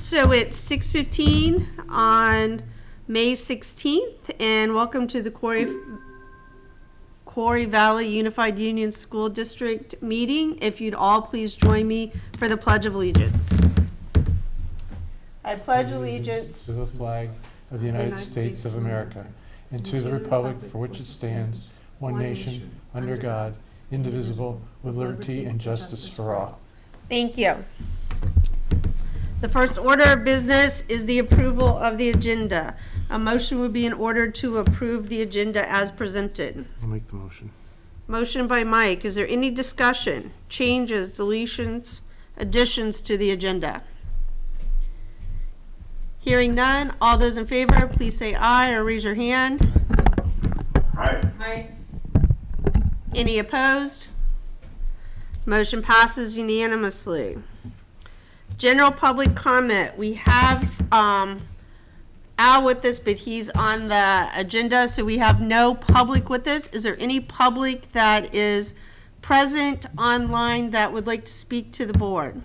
So it's 6:15 on May 16th, and welcome to the Quarry Valley Unified Union School District meeting. If you'd all please join me for the Pledge of Allegiance. I pledge allegiance to the flag of the United States of America and to the republic for which it stands, one nation, under God, indivisible, with liberty and justice for all. Thank you. The first order of business is the approval of the agenda. A motion would be in order to approve the agenda as presented. I'll make the motion. Motion by Mike. Is there any discussion, changes, deletions, additions to the agenda? Hearing none, all those in favor, please say aye or raise your hand. Aye. Aye. Any opposed? Motion passes unanimously. General public comment. We have Al with us, but he's on the agenda, so we have no public with us. Is there any public that is present online that would like to speak to the board?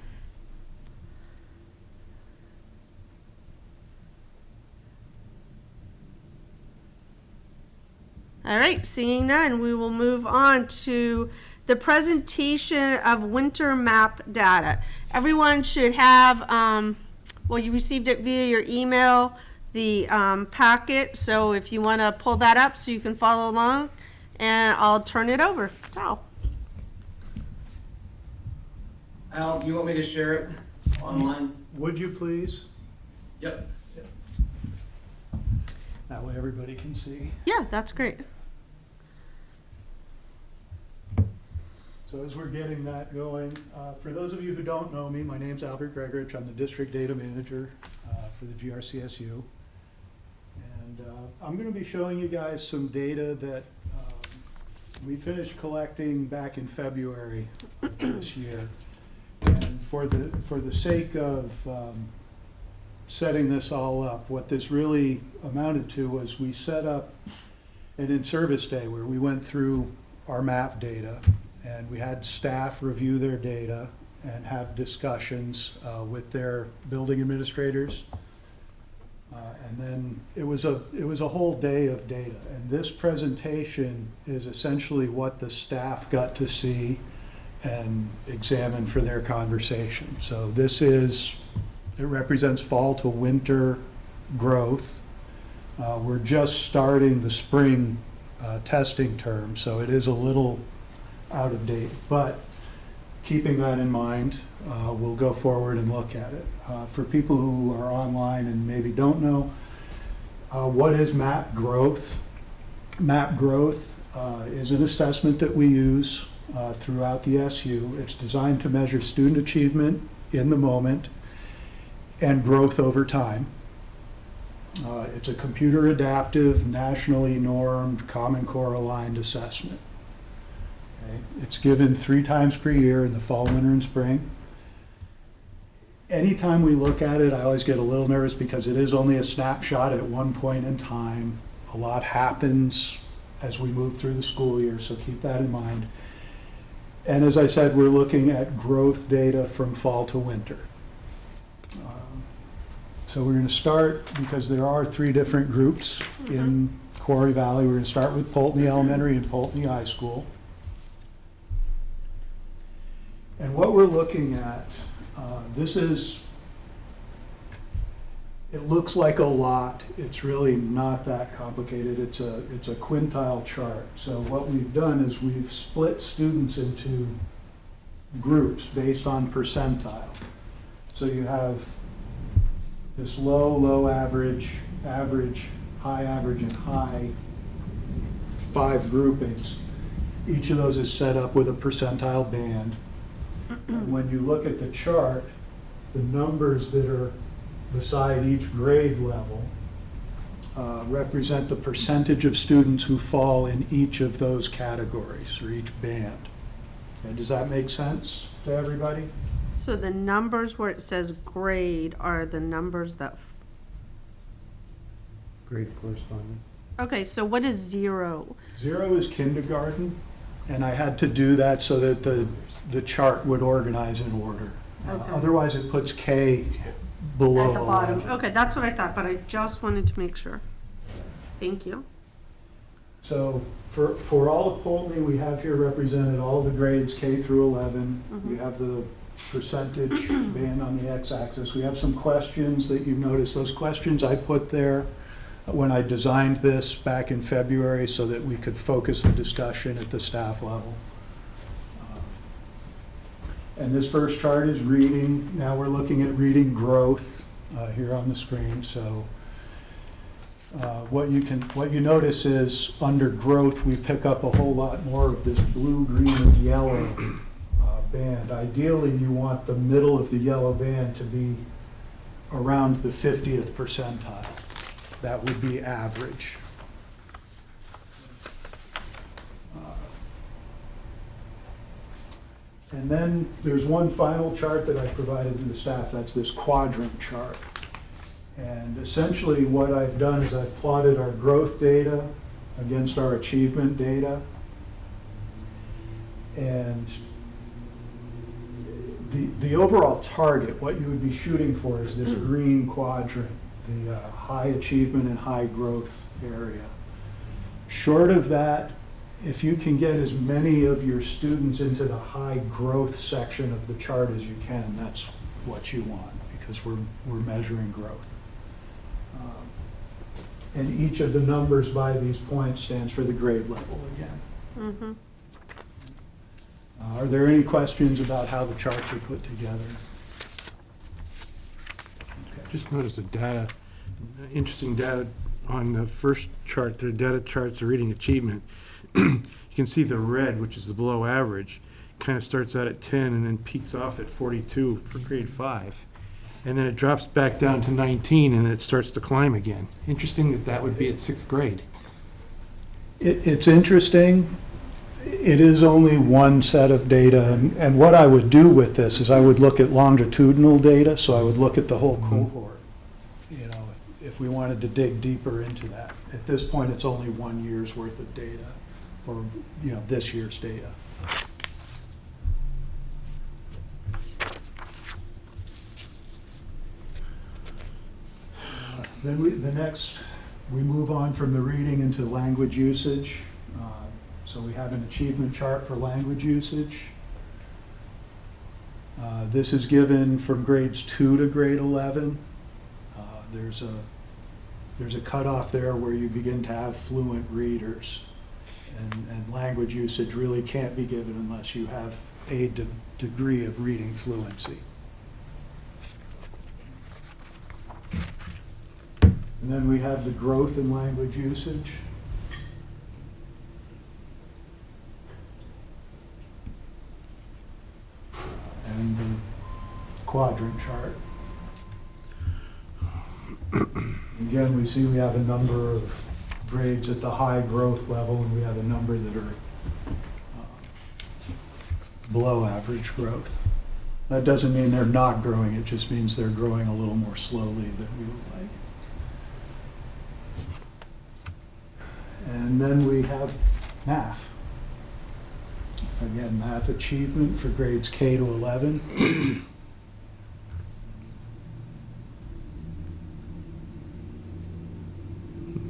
All right, seeing none, we will move on to the presentation of winter map data. Everyone should have, well, you received it via your email, the packet, so if you want to pull that up so you can follow along, and I'll turn it over. Al. Al, do you want me to share it online? Would you please? Yep. That way everybody can see. Yeah, that's great. So as we're getting that going, for those of you who don't know me, my name's Albert Gregorich. I'm the District Data Manager for the GRCSU. And I'm going to be showing you guys some data that we finished collecting back in February of this year. And for the sake of setting this all up, what this really amounted to was we set up an in-service day where we went through our map data and we had staff review their data and have discussions with their building administrators. And then it was a whole day of data. And this presentation is essentially what the staff got to see and examine for their conversation. So it represents fall to winter growth. We're just starting the spring testing term, so it is a little out of date, but keeping that in mind, we'll go forward and look at it. For people who are online and maybe don't know, what is map growth? Map growth is an assessment that we use throughout the SU. It's designed to measure student achievement in the moment and growth over time. It's a computer adaptive, nationally normed, Common Core aligned assessment. Okay. It's given 3 times per year in the fall, winter, and spring. Anytime we look at it, I always get a little nervous because it is only a snapshot at one point in time. A lot happens as we move through the school year, so keep that in mind. And as I said, we're looking at growth data from fall to winter. So we're going to start, because there are 3 different groups in Quarry Valley. We're going to start with Polteny Elementary and Polteny High School. And what we're looking at, it looks like a lot. It's really not that complicated. It's a quintile chart. So what we've done is we've split students into groups based on percentile. So you have this low, average, high, average, and high 5 groupings. Each of those is set up with a percentile band. And when you look at the chart, the numbers that are beside each grade level represent the percentage of students who fall in each of those categories or each band. And does that make sense to everybody? So the numbers where it says grade are the numbers that... Grade corresponding. Okay, so what is 0? 0 is kindergarten, and I had to do that so that the chart would organize in order. Okay. Otherwise, it puts K below At the bottom. 11. Okay, that's what I thought, but I just wanted to make sure. Thank you. So for all of Poultney, we have here represented all the grades K through 11. We have the percentage band on the x-axis. We have some questions that you've noticed. Those questions I put there when I designed this back in February so that we could focus the discussion at the staff level. And this first chart is reading. Now we're looking at reading growth here on the screen. So what you notice is under growth, we pick up a whole lot more of this blue, green, and yellow band. Ideally, you want the middle of the yellow band to be around the 50th percentile. That would be average. And then there's one final chart that I provided to the staff. That's this quadrant chart. And essentially what I've done is I've plotted our growth data against our achievement data. And the overall target, what you would be shooting for, is this green quadrant, the high achievement and high growth area. Short of that, if you can get as many of your students into the high growth section of the chart as you can, that's what you want, because we're measuring growth. And each of the numbers by these points stands for the grade level again. Are there any questions about how the charts are put together? Just noticed the data, interesting data on the first chart, the data charts, the reading achievement. You can see the red, which is the below average, kind of starts out at 10 and then peaks off at 42 for grade 5. And then it drops back down to 19 and it starts to climb again. Interesting that that would be at 6th grade. It's interesting. It is only one set of data, and what I would do with this is I would look at longitudinal data, so I would look at the whole cohort, you know, if we wanted to dig deeper into that. At this point, it's only 1 year's worth of data, or, you know, this year's data. Then we move on from the reading into language usage. So we have an achievement chart for language usage. This is given from grades 2 to grade 11. There's a cutoff there where you begin to have fluent readers. And language usage really can't be given unless you have a degree of reading fluency. And then we have the growth in language usage. And the quadrant chart. Again, we see we have a number of grades at the high growth level, and we have a number that are below average growth. That doesn't mean they're not growing, it just means they're growing a little more slowly than we would like. And then we have math. Again, math achievement for grades K to 11.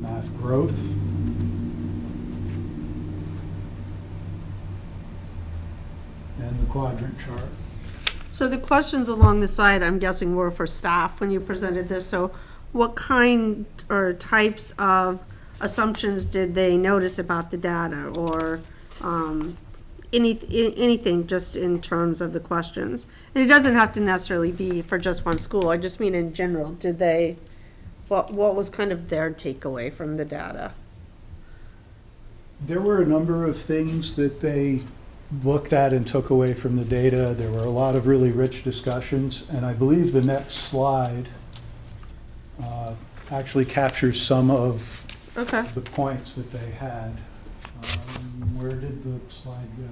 Math growth. And the quadrant chart. So the questions along the side, I'm guessing, were for staff when you presented this. So what kind or types of assumptions did they notice about the data, or anything just in terms of the questions? And it doesn't have to necessarily be for just one school. I just mean in general. Did they, what was kind of their takeaway from the data? There were a number of things that they looked at and took away from the data. There were a lot of really rich discussions, and I believe the next slide actually captures some of the points that they had. Where did the slide go?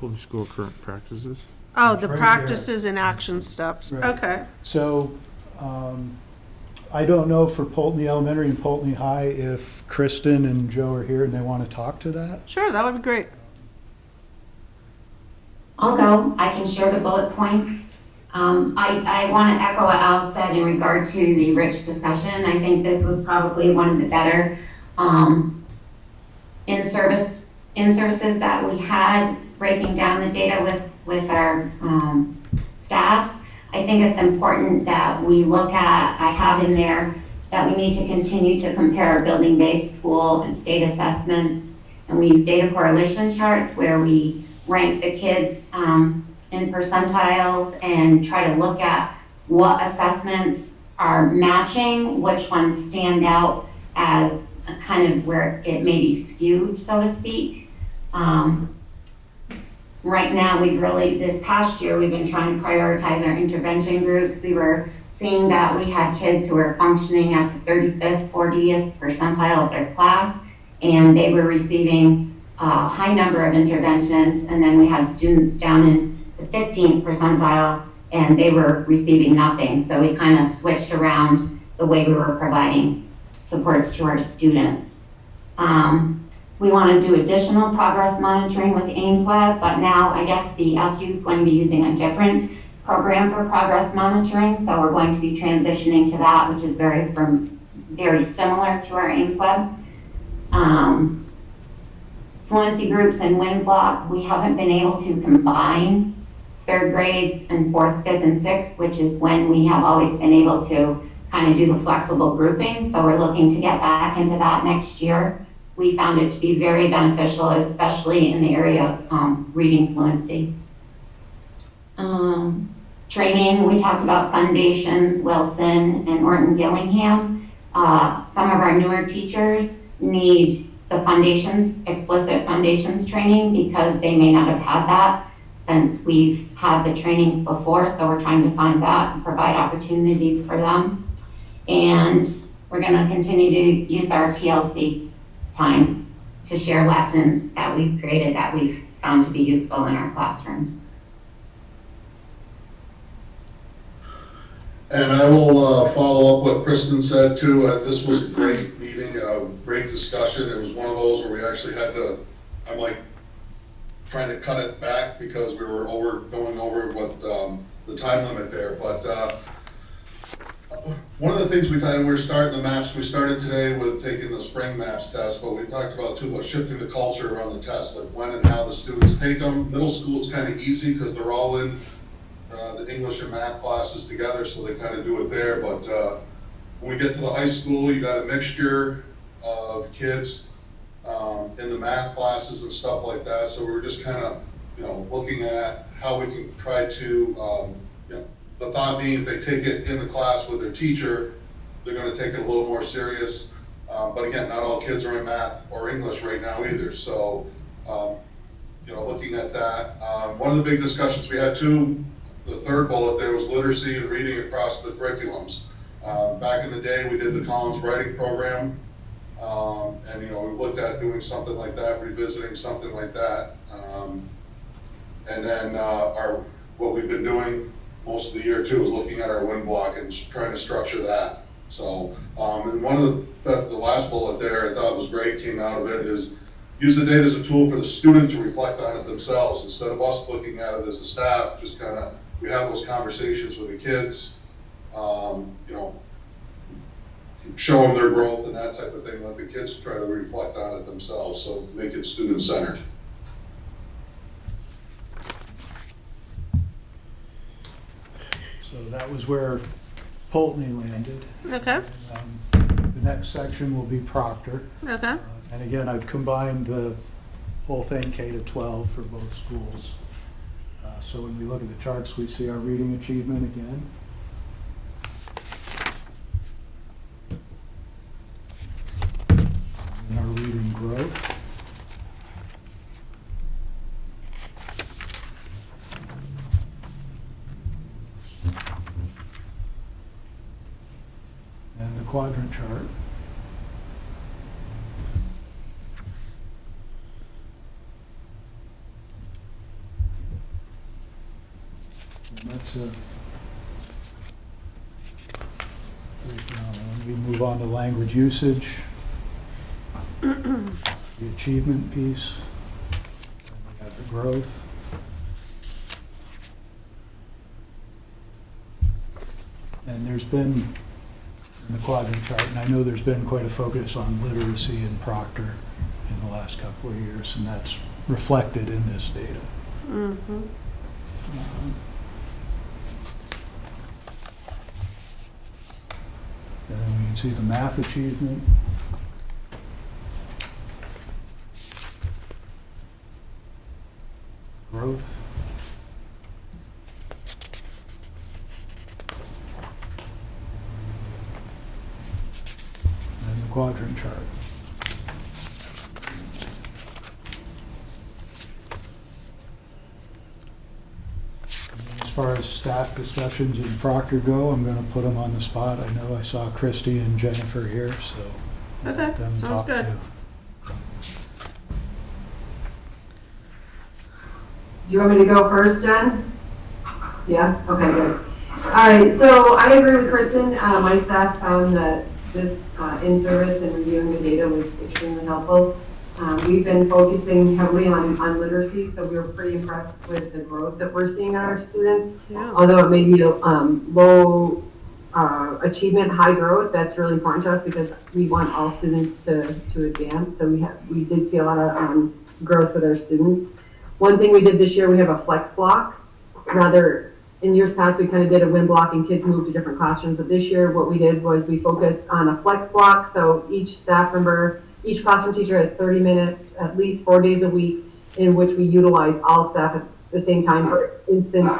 Public school current practices. Oh, the Right practices and action steps. Right. Okay. So I don't know for Poultney Elementary and Poultney High if Kristen and Joe are here and they want to talk to that. Sure, that would be great. I'll go. I can share the bullet points. I want to echo what Al said in regard to the rich discussion. I think this was probably one of the better in-services that we had, breaking down the data with our staffs. I think it's important that we look at, I have in there, that we need to continue to compare our building-based school and state assessments. And we use data correlation charts where we rank the kids in percentiles and try to look at what assessments are matching, which ones stand out as a kind of where it may be skewed, so to speak. Right now, this past year, we've been trying to prioritize our intervention groups. We were seeing that we had kids who were functioning at the 35th, 40th percentile of their class, and they were receiving a high number of interventions. And then we had students down in the 15th percentile, and they were receiving nothing. So we kind of switched around the way we were providing supports to our students. We want to do additional progress monitoring with Ames Lab, but now I guess the SU is going to be using a different program for progress monitoring, so we're going to be transitioning to that, which is very similar to our Ames Lab. Fluency groups and WIN block, we haven't been able to combine third grades and fourth, fifth, and sixth, which is when we have always been able to kind of do the flexible grouping, so we're looking to get back into that next year. We found it to be very beneficial, especially in the area of reading fluency. Training, we talked about foundations, Wilson and Orton Gillingham. Some of our newer teachers need the foundations, explicit foundations training, because they may not have had that since we've had the trainings before, so we're trying to find that and provide opportunities for them. And we're gonna continue to use our PLC time to share lessons that we've created that we've found to be useful in our classrooms. And I will follow up what Kristen said too. This was a great meeting, a great discussion. It was one of those where we actually had to, I'm like trying to cut it back because we were going over what the time limit there. But one of the things we're starting the maps, we started today with taking the spring maps test, but we talked about too about shifting the culture around the tests, like when and how the students take them. Middle school is kind of easy because they're all in the English and math classes together, so they kind of do it there. But when we get to the high school, you got a mixture of kids in the math classes and stuff like that. So we were just kind of, looking at how we can try to, the thought being if they take it in the class with their teacher, they're going to take it a little more serious. But again, not all kids are in math or English right now either. So, looking at that, one of the big discussions we had too, the third bullet there was literacy and reading across the curriculums. Back in the day, we did the Collins Writing Program, and we looked at doing something like that, revisiting something like that. And then what we've been doing most of the year too is looking at our WIN block and trying to structure that. So, and one of the last bullet there I thought was great, came out of it, is use the data as a tool for the student to reflect on it themselves instead of us looking at it as a staff. Just kind of, we have those conversations with the kids, show them their growth and that type of thing. Let the kids try to reflect on it themselves, so make it student-centered. So that was where Pulteney landed. Okay, The next section will be Proctor. okay. And again, I've combined the whole thing K to 12 for both schools. So when we look at the charts, we see our reading achievement again. And our reading growth. And the quadrant chart. And that's a pretty phenomenal. We move on to language usage, the achievement piece, and we have the growth. And there's been, in the Quadrant Chart, and I know there's been quite a focus on literacy in Proctor in the last couple of years, and that's reflected in this data. Mm-hmm. And then we can see the math achievement. Growth. And the Quadrant Chart. As far as staff discussions in Proctor go, I'm gonna put them on the spot. I know I saw Christy and Jennifer here, so. I'll Okay, let them sounds talk good. too. Do you want me to go first, Jen? Yeah, okay, good. All right, so I agree with Kristen. My staff found that this in-service and reviewing the data was extremely helpful. We've been focusing heavily on literacy, so we were pretty impressed with the growth that we're seeing in our students. Yeah. Although it may be low achievement, high growth, that's really important to us because we want all students to advance. So we did see a lot of growth with our students. One thing we did this year, we have a flex block. Rather, in years past, we kind of did a win block and kids moved to different classrooms. But this year, what we did was we focused on a flex block. So each staff member, each classroom teacher has 30 minutes, at least 4 days a week, in which we utilize all staff at the same time. For instance,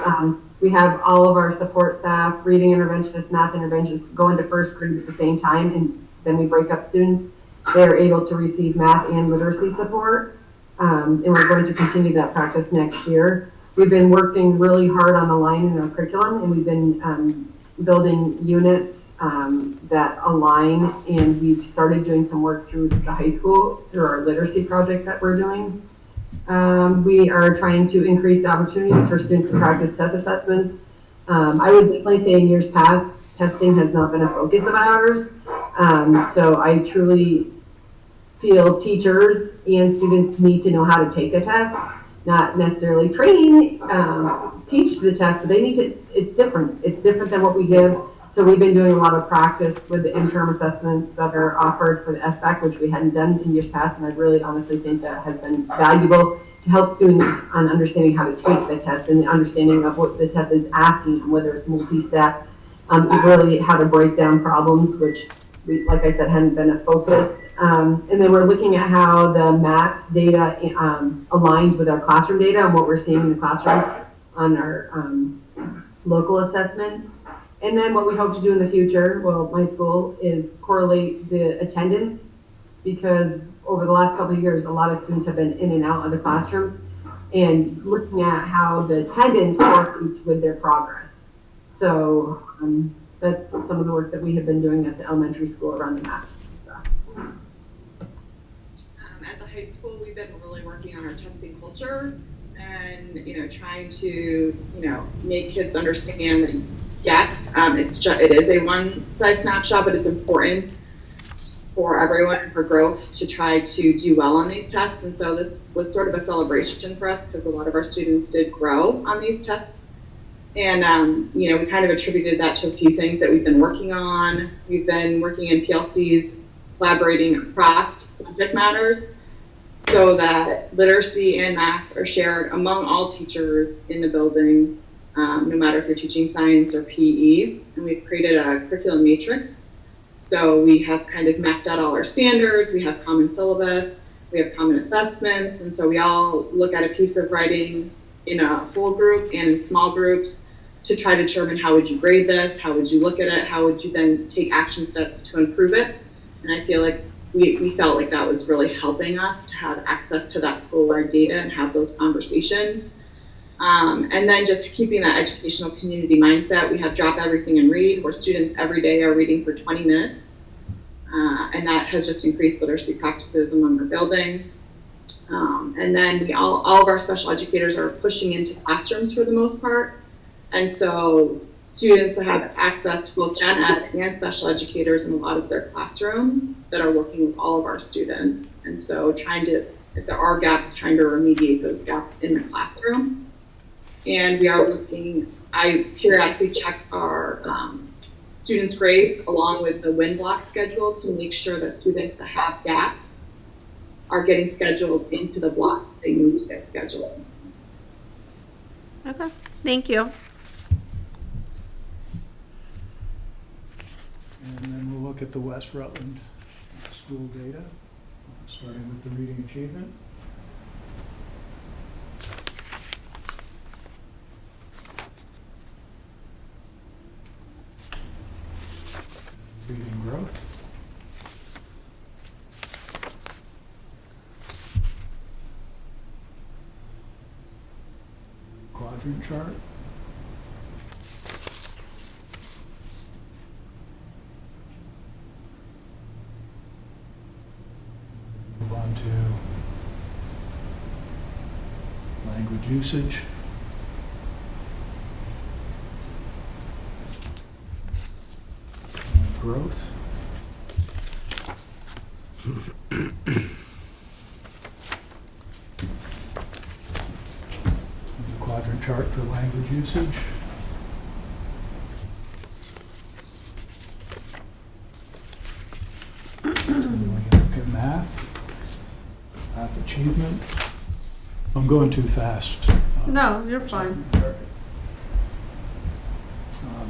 we have all of our support staff, reading interventionists, math interventionists go into first grade at the same time, and then we break up students. They're able to receive math and literacy support. And we're going to continue that practice next year. We've been working really hard on aligning our curriculum, and we've been building units that align, and we've started doing some work through the high school through our literacy project that we're doing. We are trying to increase the opportunities for students to practice test assessments. I would definitely say in years past, testing has not been a focus of ours. So I truly feel teachers and students need to know how to take a test, not necessarily training, teach the test, but they need to, it's different. It's different than what we give. So we've been doing a lot of practice with the interim assessments that are offered for the SBAC, which we hadn't done in years past. And I really honestly think that has been valuable to help students on understanding how to take the test and the understanding of what the test is asking them, whether it's multi-step, really how to break down problems, which, like I said, hadn't been a focus. And then we're looking at how the MAX data aligns with our classroom data and what we're seeing in the classrooms on our local assessments. And then what we hope to do in the future, well, my school, is correlate the attendance, because over the last couple of years, a lot of students have been in and out of the classrooms, and looking at how the attendance correlates with their progress. So that's some of the work that we have been doing at the elementary school around the MAX stuff. At the high school, we've been really working on our testing culture and, trying to, make kids understand that, yes, it is a one-size snapshot, but it's important for everyone for growth to try to do well on these tests. And so this was sort of a celebration for us because a lot of our students did grow on these tests. And, we kind of attributed that to a few things that we've been working on. We've been working in PLCs, collaborating across subject matters so that literacy and math are shared among all teachers in the building, no matter if you're teaching science or PE. And we've created a curriculum matrix. So we have kind of mapped out all our standards. We have common syllabus. We have common assessments. And so we all look at a piece of writing in a whole group and in small groups to try to determine how would you grade this, how would you look at it, how would you then take action steps to improve it. And I feel like we felt like that was really helping us to have access to that school-wide data and have those conversations. And then just keeping that educational community mindset. We have Drop Everything and Read, where students every day are reading for 20 minutes. And that has just increased literacy practices among our building. And then all of our special educators are pushing into classrooms for the most part. And so students have access to both gen ed and special educators in a lot of their classrooms that are working with all of our students. And so if there are gaps, trying to remediate those gaps in the classroom. And we are I periodically check our students' grade along with the win block schedule to make sure that students that have gaps are getting scheduled into the block they need to get scheduled. Okay, thank you. And then we'll look at the West Rutland school data, starting with the reading achievement. Reading growth. Quadrant chart. Move on to language usage. And growth. The quadrant chart for language usage. And we can look at math achievement. I'm going too fast. No, you're fine.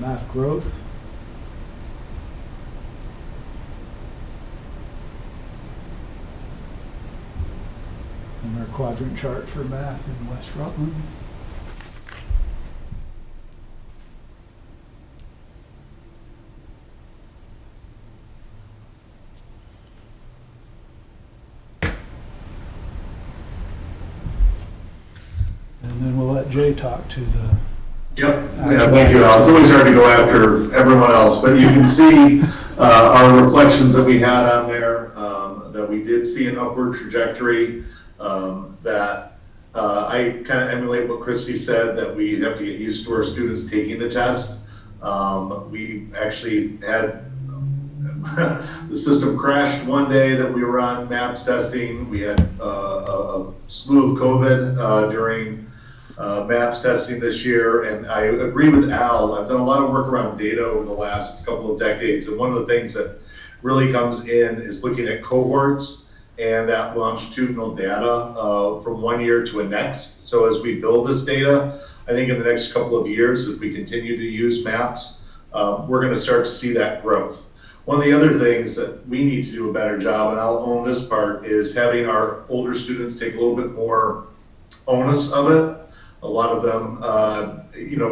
Math growth. And our quadrant chart for math in West Rutland. And then we'll let Jay talk to the. Yep, yeah, thank you, Al. It's always hard to go after everyone else, but you can see our reflections that we had on there, that we did see an upward trajectory, that I kind of emulate what Christy said, that we have to get used to our students taking the test. We actually had the system crashed one day that we were on MAPS testing. We had a slew of COVID during MAPS testing this year, and I agree with Al. I've done a lot of work around data over the last couple of decades, and one of the things that really comes in is looking at cohorts and that longitudinal data from one year to a next. So as we build this data, I think in the next couple of years, if we continue to use MAPS, we're going to start to see that growth. One of the other things that we need to do a better job, and I'll own this part, is having our older students take a little bit more onus of it. A lot of them,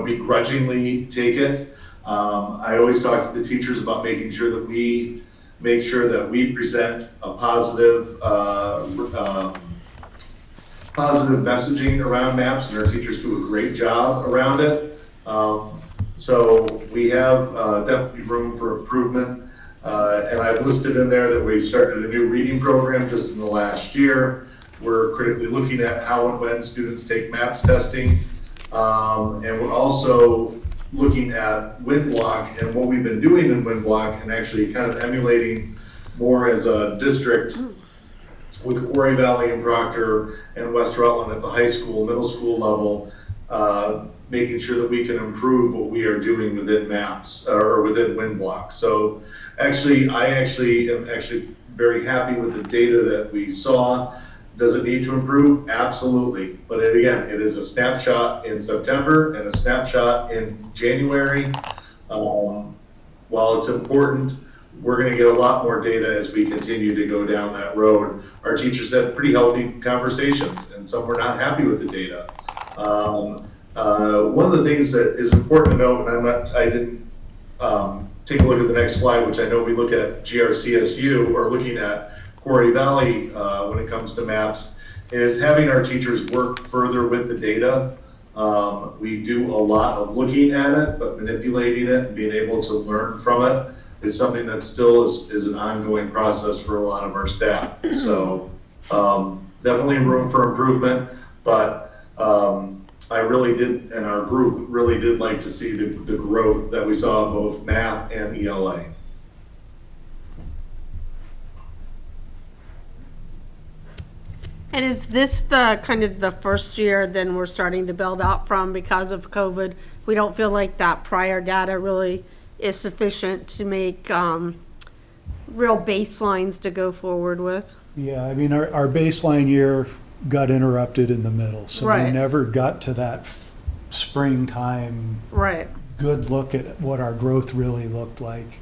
begrudgingly take it. I always talk to the teachers about making sure that we present a positive messaging around MAPS, and our teachers do a great job around it. So we have definitely room for improvement. And I've listed in there that we've started a new reading program just in the last year. We're critically looking at how and when students take MAPS testing. And we're also looking at WinBlock and what we've been doing in WinBlock, and actually kind of emulating more as a district with Quarry Valley and Proctor and West Rutland at the high school, middle school level, making sure that we can improve what we are doing within MAPS or within WinBlock. So I am very happy with the data that we saw. Does it need to improve? Absolutely. But it is a snapshot in September and a snapshot in January. While it's important, we're going to get a lot more data as we continue to go down that road. Our teachers had pretty healthy conversations, and some were not happy with the data. One of the things that is important to note, and I didn't take a look at the next slide, which I know we look at GRCSU, or looking at Quarry Valley when it comes to MAPS, is having our teachers work further with the data. We do a lot of looking at it, but manipulating it and being able to learn from it is something that still is an ongoing process for a lot of our staff. So definitely room for improvement, but I really did, and our group really did like to see the growth that we saw in both math and ELA. And is this the kind of the first year then we're starting to build out from because of COVID? We don't feel like that prior data really is sufficient to make, real baselines to go forward with. Yeah, I mean, our baseline year got interrupted in the middle, so we Right. never got to that springtime Right. good look at what our growth really looked like.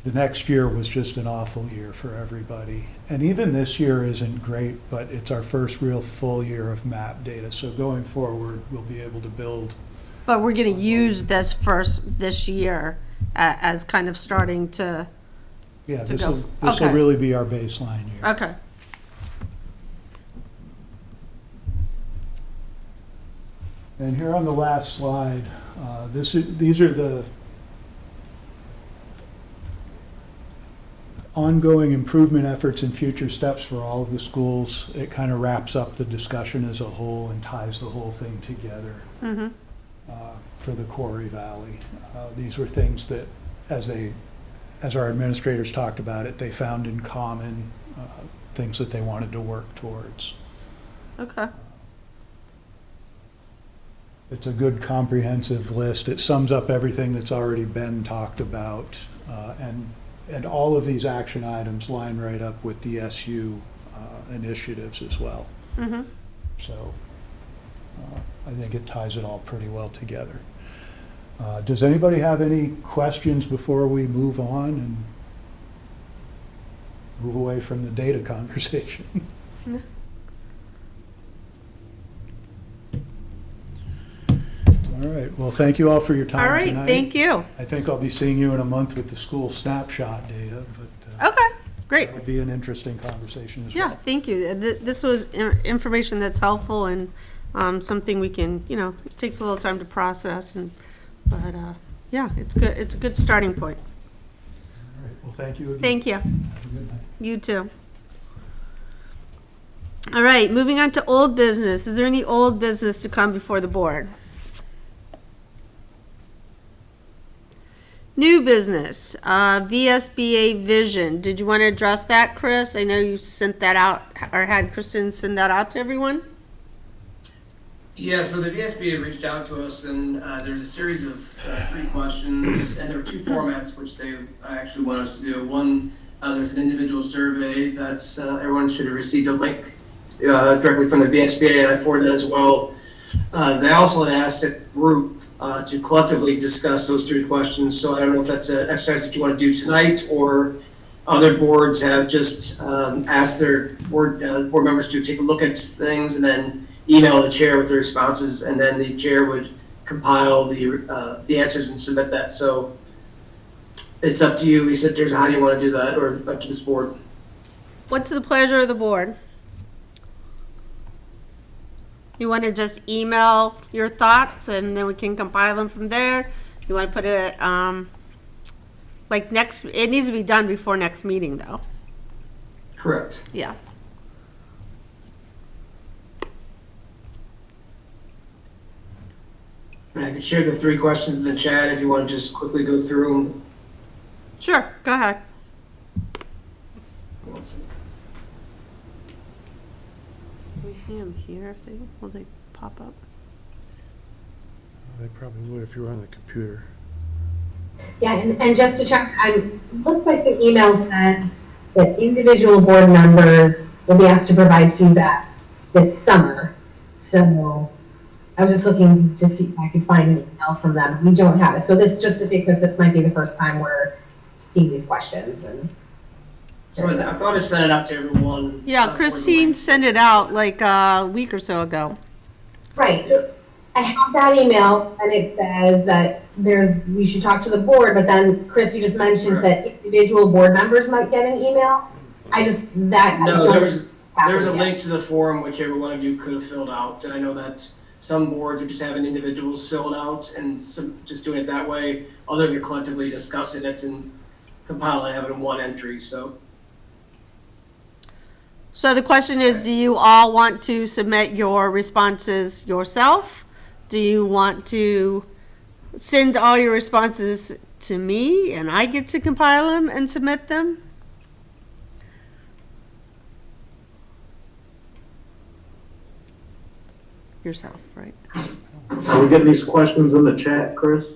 The next year was just an awful year for everybody. And even this year isn't great, but it's our first real full year of map data. So going forward, we'll be able to build. But we're gonna use this year as kind of starting to, Yeah, To this go. will Okay. really be our baseline year. okay. And here on the last slide, these are the ongoing improvement efforts and future steps for all of the schools. It kind of wraps up the discussion as a whole and ties the whole thing together Mm-hmm. for the Quarry Valley. These were things that, as our administrators talked about it, they found in common, things that they wanted to work towards. Okay. It's a good comprehensive list. It sums up everything that's already been talked about. And all of these action items line right up with the SU initiatives as well. Mm-hmm. So I think it ties it all pretty well together. Does anybody have any questions before we move on and move away from the data conversation? All right, well, thank you all for your time All right, tonight. thank you. I think I'll be seeing you in a month with the school snapshot data, but Okay, great. it would be an interesting conversation as well. Yeah, thank you. This was information that's helpful and something we can, it takes a little time to process, but yeah, it's good. It's a good starting point. All right, well, thank you again. Thank you. Have a good night. You too. All right, moving on to old business. Is there any old business to come before the board? New business, VSBA Vision. Did you want to address that, Chris? I know you sent that out, or had Kristen send that out to everyone. Yeah, so the VSBA reached out to us, and there's a series of 3 questions, and there were 2 formats which they actually want us to do. One, there's an individual survey that's everyone should have received a link directly from the VSBA, and I forwarded that as well. They also had asked a group to collectively discuss those 3 questions. So I don't know if that's an exercise that you want to do tonight, or other boards have just asked their board members to take a look at things and then email the chair with the responses, and then the chair would compile the answers and submit that. So it's up to you, Lisa, Teresa, how do you want to do that, or up to this board? What's the pleasure of the board? You want to just email your thoughts and then we can compile them from there? You want to put it, it needs to be done before next meeting though. Correct. Yeah. And I can share the 3 questions in the chat if you want to just quickly go through them. Sure, go ahead. One second. Can we see them here will they pop up? They probably would if you were on the computer. Yeah, and just to check, looks like the email says that individual board members will be asked to provide feedback this summer. So I was just looking to see if I could find an email from them. We don't have it. So this, just to say, Chris, this might be the first time we're seeing these questions. And So I thought I sent it out to everyone. Yeah, Christine sent it out like a week or so ago. right, I have that email, and it says that we should talk to the board. But then, Chris, you just mentioned that individual board members might get an email. No, there was a link to the form which every one of you could have filled out, and I know that some boards are just having individuals fill it out and some just doing it that way. Others are collectively discussing it and compiling, having one entry. So So the question is, do you all want to submit your responses yourself? Do you want to send all your responses to me and I get to compile them and submit them? Yourself, right? Are we getting these questions in the chat, Chris?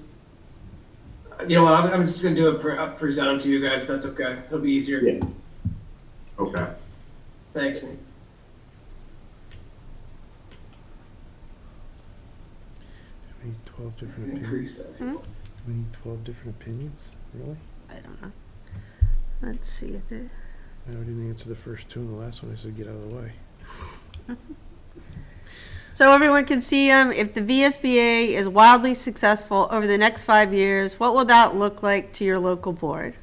You know what, I'm just gonna do it, present them to you guys, if that's okay. It'll be easier. Yeah. Okay. Thanks, man. We need 12 different opinions. Increase that. Hmm? We need 12 different opinions? Really? I don't know. Let's see. I didn't answer the first two, and the last one I said get out of the way. So everyone can see them. If the VSBA is wildly successful over the next 5 years, what will that look like to your local board?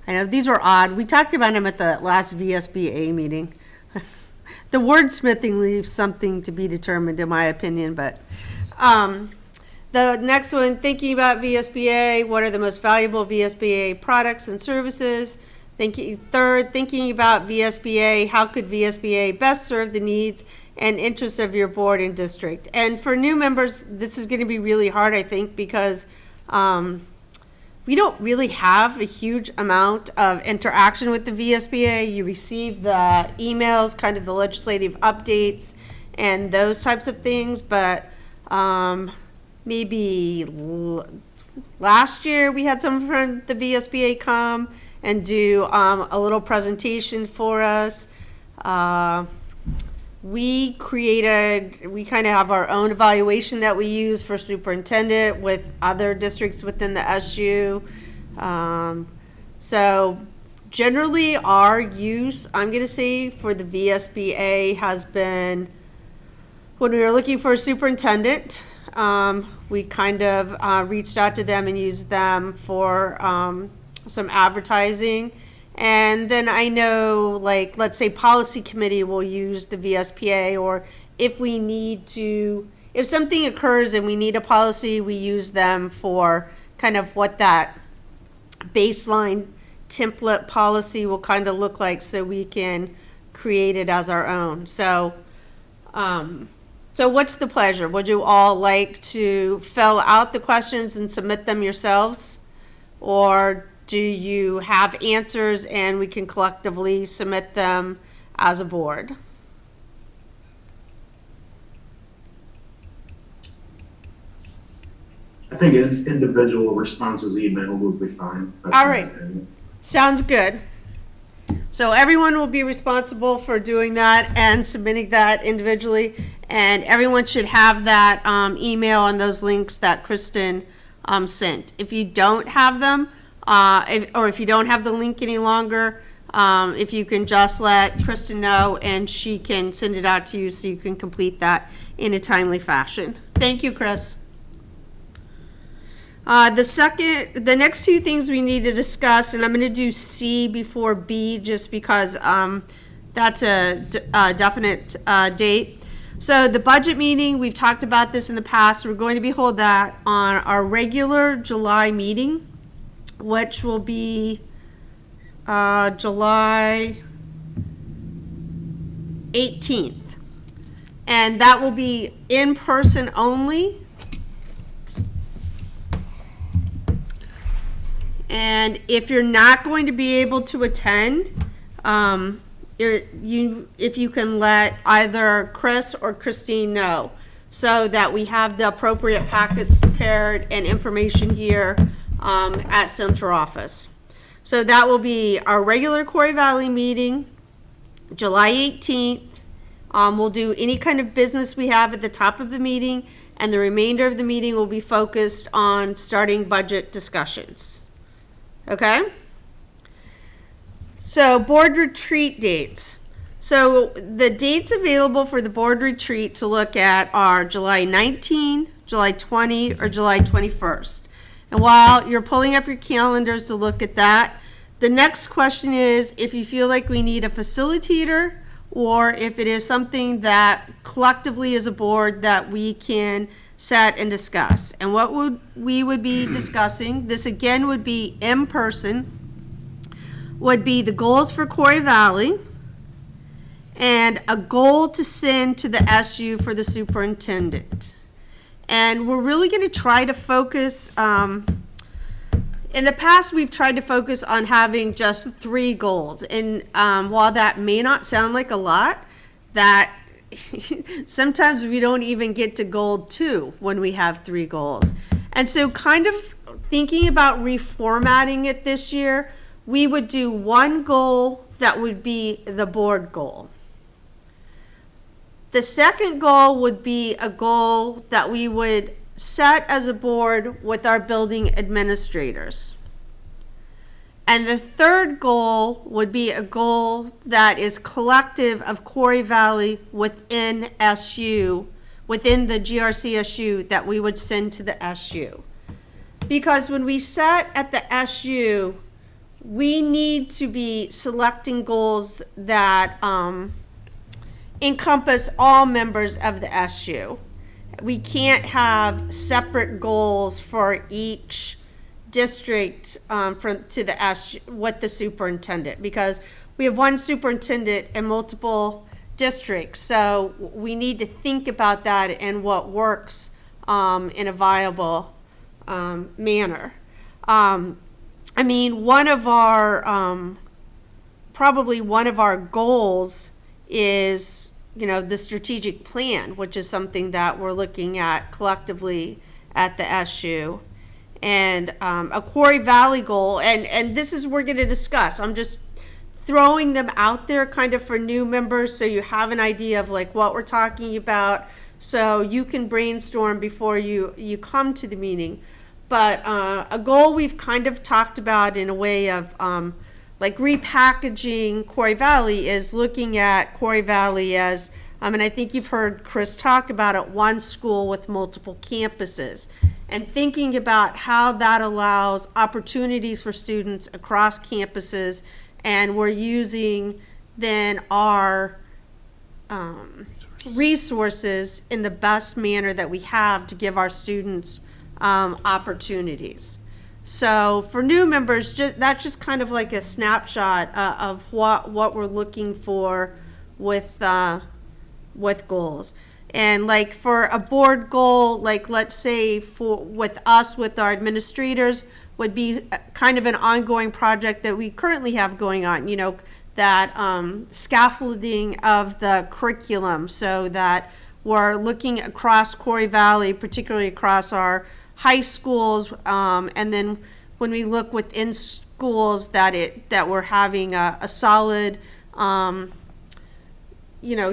I know these were odd. We talked about them at the last VSBA meeting. The wordsmithing leaves something to be determined, in my opinion, but the next one, thinking about VSBA, what are the most valuable VSBA products and services? Third, thinking about VSBA, how could VSBA best serve the needs and interests of your board and district? And for new members, this is going to be really hard, I think, because we don't really have a huge amount of interaction with the VSBA. You receive the emails, kind of the legislative updates and those types of things, but maybe last year we had someone from the VSBA come and do a little presentation for us. We kind of have our own evaluation that we use for superintendent with other districts within the SU. So generally our use, I'm going to say, for the VSBA has been when we were looking for a superintendent. We kind of reached out to them and used them for some advertising. And then I know, like, let's say policy committee will use the VSBA, or if something occurs and we need a policy, we use them for kind of what that baseline template policy will kind of look like, so we can create it as our own. So what's the pleasure? Would you all like to fill out the questions and submit them yourselves? Or do you have answers and we can collectively submit them as a board? I think individual responses email would be fine. That's All my right. opinion. Sounds good. So everyone will be responsible for doing that and submitting that individually, and everyone should have that email and those links that Kristen sent. If you don't have them, if you don't have the link any longer, if you can just let Kristen know and she can send it out to you so you can complete that in a timely fashion. Thank you, Chris. The next two things we need to discuss, and I'm going to do C before B just because that's a definite date. So the budget meeting, we've talked about this in the past. We're going to be hold that on our regular July meeting, which will be July 18th. And that will be in person only. And if you're not going to be able to attend, if you can let either Chris or Christine know, so that we have the appropriate packets prepared and information here at Central Office. So that will be our regular Quarry Valley meeting, July 18th. We'll do any kind of business we have at the top of the meeting, and the remainder of the meeting will be focused on starting budget discussions. Okay? So board retreat dates. So the dates available for the board retreat to look at are July 19, July 20, or July 21st. And while you're pulling up your calendars to look at that, the next question is if you feel like we need a facilitator, or if it is something that collectively as a board that we can set and discuss. And what we would be discussing, this again would be in person, would be the goals for Quarry Valley and a goal to send to the SU for the superintendent. And we're really going to try to focus, in the past we've tried to focus on having just 3 goals. And while that may not sound like a lot, that sometimes we don't even get to goal 2 when we have 3 goals. And so kind of thinking about reformatting it this year, we would do one goal that would be the board goal. The second goal would be a goal that we would set as a board with our building administrators. And the third goal would be a goal that is collective of Quarry Valley within SU, within the GRCSU, that we would send to the SU. Because when we set at the SU, we need to be selecting goals that encompass all members of the SU. We can't have separate goals for each district to the SU with the superintendent, because we have one superintendent and multiple districts. So we need to think about that and what works in a viable manner. I mean, probably one of our goals is, the strategic plan, which is something that we're looking at collectively at the SU. And a Quarry Valley goal, and this is we're going to discuss. I'm just throwing them out there kind of for new members so you have an idea of like what we're talking about, so you can brainstorm before you come to the meeting. But a goal we've kind of talked about in a way of like repackaging Quarry Valley is looking at Quarry Valley as, and I think you've heard Chris talk about it, one school with multiple campuses, and thinking about how that allows opportunities for students across campuses, and we're using then our resources in the best manner that we have to give our students opportunities. So for new members, that's just kind of like a snapshot of what we're looking for with goals. And like for a board goal, like let's say with our administrators, would be kind of an ongoing project that we currently have going on, that scaffolding of the curriculum, so that we're looking across Quarry Valley, particularly across our high schools, and then when we look within schools that we're having a solid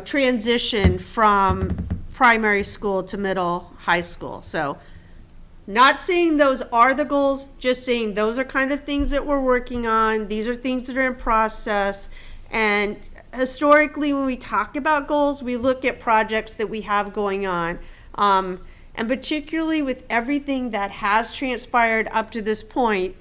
transition from primary school to middle high school. So not saying those are the goals, just saying those are kind of things that we're working on. These are things that are in process. And historically, when we talk about goals, we look at projects that we have going on. And particularly with everything that has transpired up to this point,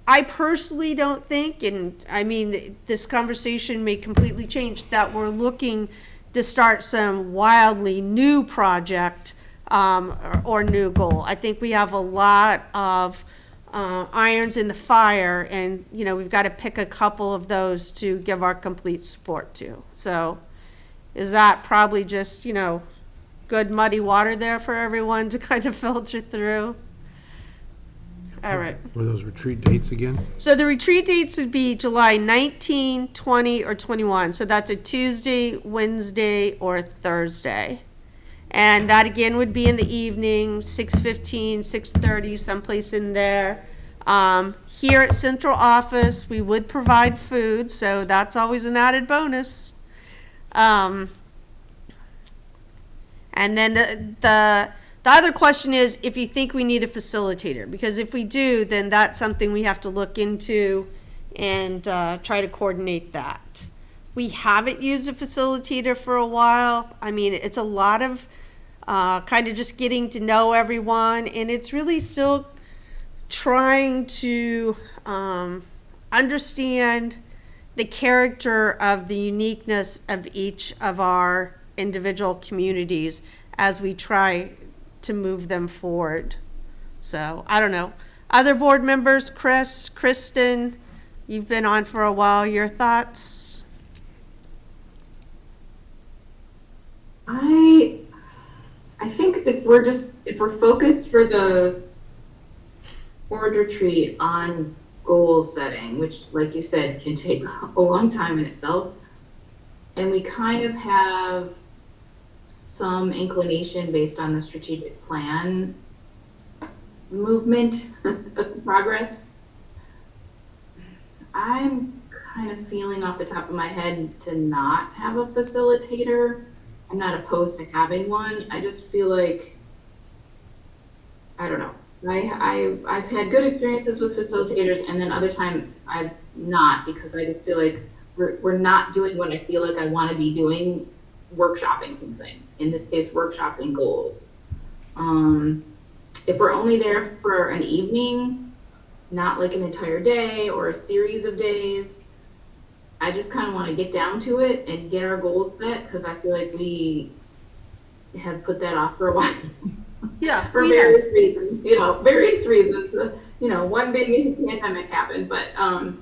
I personally don't think, and I mean, this conversation may completely change, that we're looking to start some wildly new project or new goal. I think we have a lot of irons in the fire, and we've got to pick a couple of those to give our complete support to. So is that probably just good muddy water there for everyone to kind of filter through? All right. Were those retreat dates again? So the retreat dates would be July 19, 20, or 21. So that's a Tuesday, Wednesday, or Thursday. And that again would be in the evening, 6:15, 6:30, someplace in there. Here at Central Office, we would provide food, so that's always an added bonus. And then the other question is if you think we need a facilitator, because if we do, then that's something we have to look into and try to coordinate that. We haven't used a facilitator for a while. I mean, it's a lot of kind of just getting to know everyone, and it's really still trying to understand the character of the uniqueness of each of our individual communities as we try to move them forward. So I don't know. Other board members, Kristen, you've been on for a while. Your thoughts? I think if we're focused for the board retreat on goal setting, which like you said can take a long time in itself, and we kind of have some inclination based on the strategic plan movement, progress. I'm kind of feeling off the top of my head to not have a facilitator. I'm not opposed to having one. I just feel like, I don't know. I've had good experiences with facilitators, and then other times I've not, because I just feel like we're not doing what I feel like I want to be doing, workshopping something. In this case, workshopping goals. If we're only there for an evening, not like an entire day or a series of days, I just kind of want to get down to it and get our goals set, because I feel like we have put that off for a while. Yeah, For various reasons, various reasons. One big pandemic happened, but I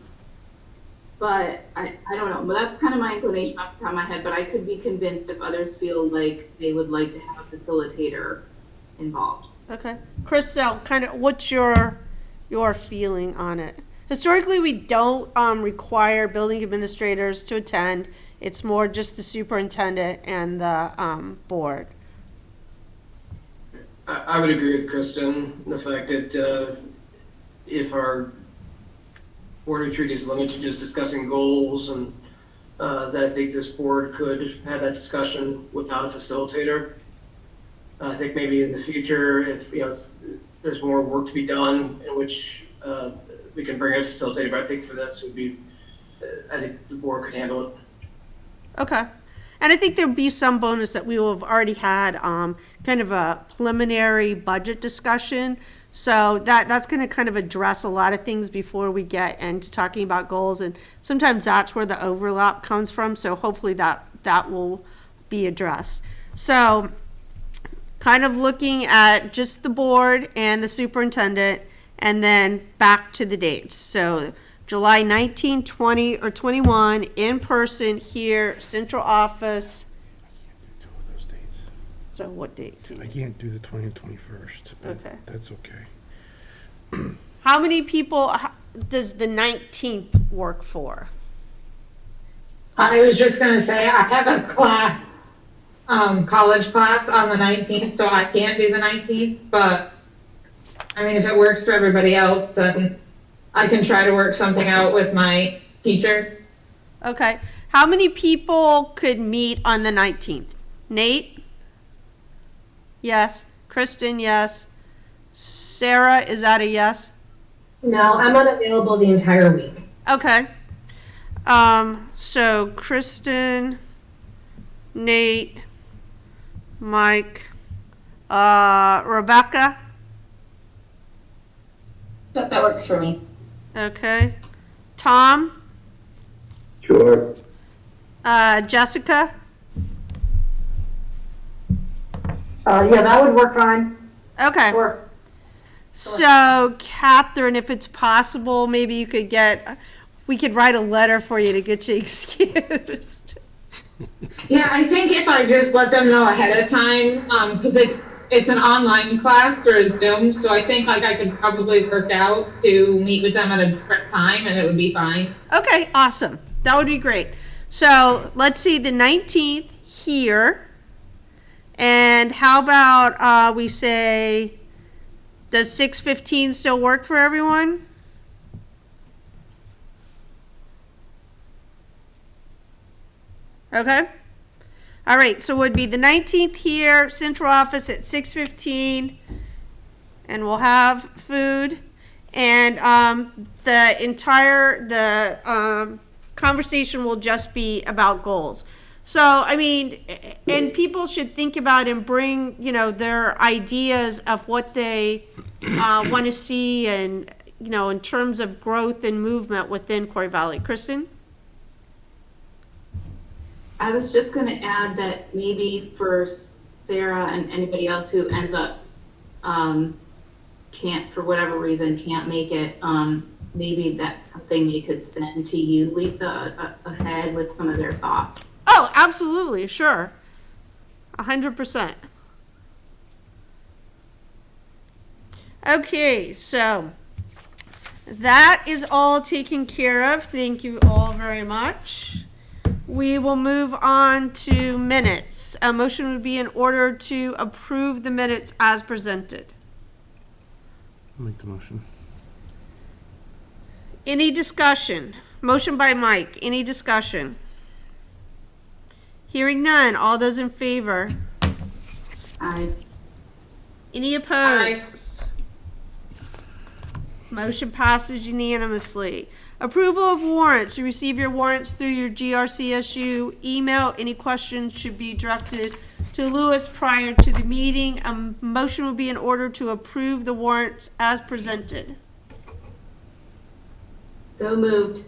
don't know. But that's kind of my inclination off the top of my head. But I could be convinced if others feel like they would like to have a facilitator involved. Okay. Chriselle, kind of what's your feeling on it? Historically, we don't require building administrators to attend. It's more just the superintendent and the board. I would agree with Kristen, the fact that if our board retreat is limited to just discussing goals, and that I think this board could have that discussion without a facilitator. I think maybe in the future, if there's more work to be done in which we can bring in a facilitator, but I think for this would be, I think the board could handle it. Okay. And I think there'll be some bonus that we will have already had kind of a preliminary budget discussion. So that's going to kind of address a lot of things before we get into talking about goals. And sometimes that's where the overlap comes from. So hopefully that will be addressed. So kind of looking at just the board and the superintendent, and then back to the dates. So July 19, 20, or 21, in person here, central office. Two of those dates. So what date? I can't do the 20th and 21st, but Okay. that's okay. How many people does the 19th work for? I was just gonna say, I have a class, college class on the 19th, so I can't do the 19th, but I mean, if it works for everybody else, then I can try to work something out with my teacher. Okay. How many people could meet on the 19th? Nate? Yes. Kristen, yes. Sarah, is that a yes? No, I'm unavailable the entire week. Okay. So Kristen, Nate, Mike, Rebecca. That works for me. Okay. Tom, Sure. Jessica, Yeah, that would work fine. okay. Sure. So Catherine, if it's possible, maybe you could we could write a letter for you to get you excused. Yeah, I think if I just let them know ahead of time, because it's an online class through Zoom, so I think I could probably work out to meet with them at a different time, and it would be fine. Okay, awesome. That would be great. So let's see, the 19th here. And how about we say, does 6:15 still work for everyone? Okay. All right, so it would be the 19th here, central office at 6:15, and we'll have food. And the conversation will just be about goals. So, I mean, and people should think about and bring, their ideas of what they want to see and, in terms of growth and movement within Quarry Valley. Kristen? I was just going to add that maybe for Sarah and anybody else who ends up for whatever reason can't make it, maybe that's something they could send to you, Lisa, ahead with some of their thoughts. Oh, absolutely, sure. 100%. Okay, so that is all taken care of. Thank you all very much. We will move on to minutes. A motion would be in order to approve the minutes as presented. Make the motion. Any discussion? Motion by Mike. Any discussion? Hearing none. All those in favor? Aye. Any opposed? Motion passes unanimously. Approval of warrants. You receive your warrants through your GRCSU email. Any questions should be directed to Lewis prior to the meeting. A motion will be in order to approve the warrants as presented. So moved.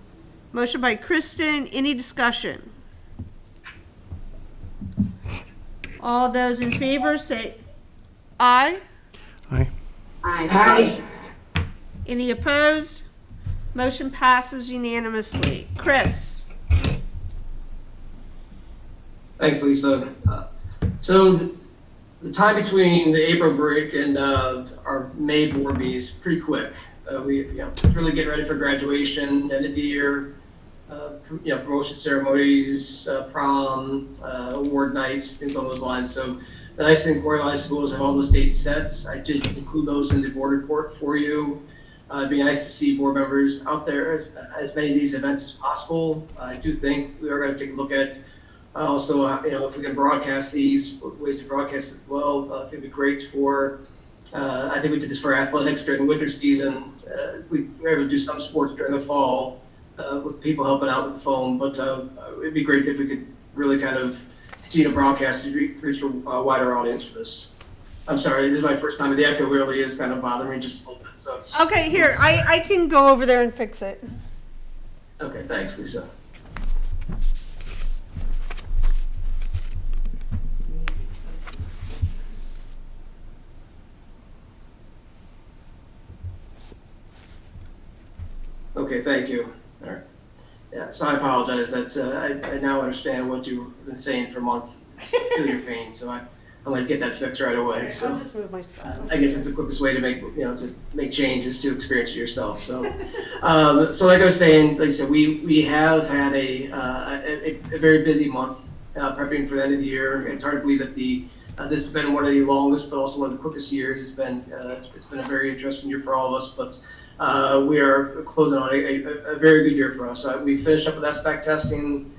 Motion by Kristen. Any discussion? All those in favor say aye. Aye. Aye. Any opposed? Motion passes unanimously. Chris? Thanks, Lisa. So the time between the April break and our May board meeting is pretty quick. We really get ready for graduation, end of the year, promotion ceremonies, prom, award nights, things along those lines. So the nice thing, Quarry High Schools have all those dates set. I did include those in the board report for you. It'd be nice to see board members out there as many of these events as possible. I do think we are going to take a look at also, if we can broadcast these, ways to broadcast as well. I think it'd be great for, I think we did this for athletics during the winter season. We were able to do some sports during the fall with people helping out with the phone, but it'd be great if we could really kind of continue to broadcast and reach a wider audience for this. I'm sorry, this is my first time, but the echo really is kind of bothering me just a little bit. So it's, Okay, here, I can go over there and fix it. Okay, thanks, Lisa. Okay, thank you. All right. Yeah, so I apologize. That's I now understand what you've been saying for months. Feel your pain, so I'm gonna get that fixed right away. So I'll just move my stuff. I guess it's the quickest way to make changes to experience it yourself. So, so like I was saying, like I said, we have had a very busy month prepping for the end of the year. It's hard to believe that this has been one of the longest, but also one of the quickest years. It's been a very interesting year for all of us, but. We are closing on a very good year for us. We finished up with SBAC testing.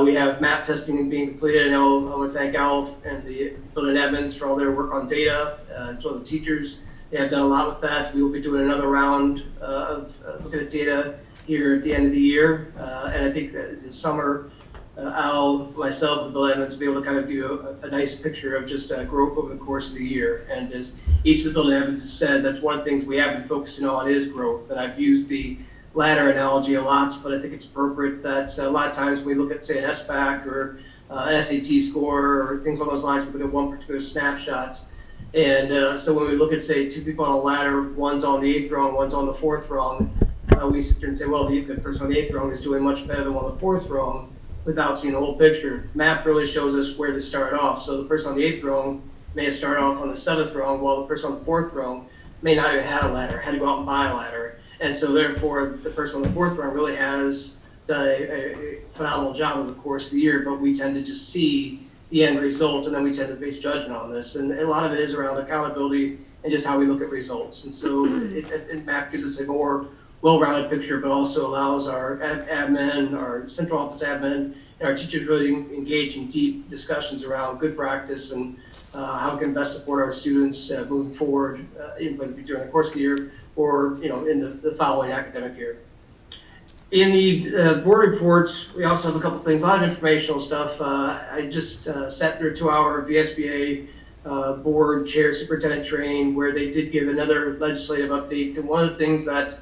We have map testing being completed. I want to thank Al and the building admins for all their work on data, as well as the teachers. They have done a lot with that. We will be doing another round of looking at data here at the end of the year. And I think that this summer, Al, myself, the building admins will be able to kind of give you a nice picture of just growth over the course of the year. And as each of the building admins has said, that's one of the things we have been focusing on is growth. And I've used the ladder analogy a lot, but I think it's appropriate that a lot of times when we look at, say, an SBAC or an SAT score or things along those lines, we look at one particular snapshot. And so when we look at, say, two people on a ladder, one's on the 8th rung, one's on the 4th rung, we sit there and say, well, the person on the 8th rung is doing much better than one on the 4th rung, without seeing the whole picture. Map really shows us where they start off. So the person on the 8th rung may have started off on the 7th rung, while the person on the 4th rung may not even have a ladder, had to go out and buy a ladder. And so therefore, the person on the 4th rung really has done a phenomenal job over the course of the year, but we tend to just see the end result, and then we tend to base judgment on this. And a lot of it is around accountability and just how we look at results. And so MAP gives us a more well-rounded picture, but also allows our admin, our central office admin, and our teachers really engage in deep discussions around good practice and how we can best support our students moving forward, whether it be during the course of the year or in the following academic year. In the board reports, we also have a couple things, a lot of informational stuff. I just sat through a 2-hour VSBA board chair superintendent training where they did give another legislative update. And one of the things that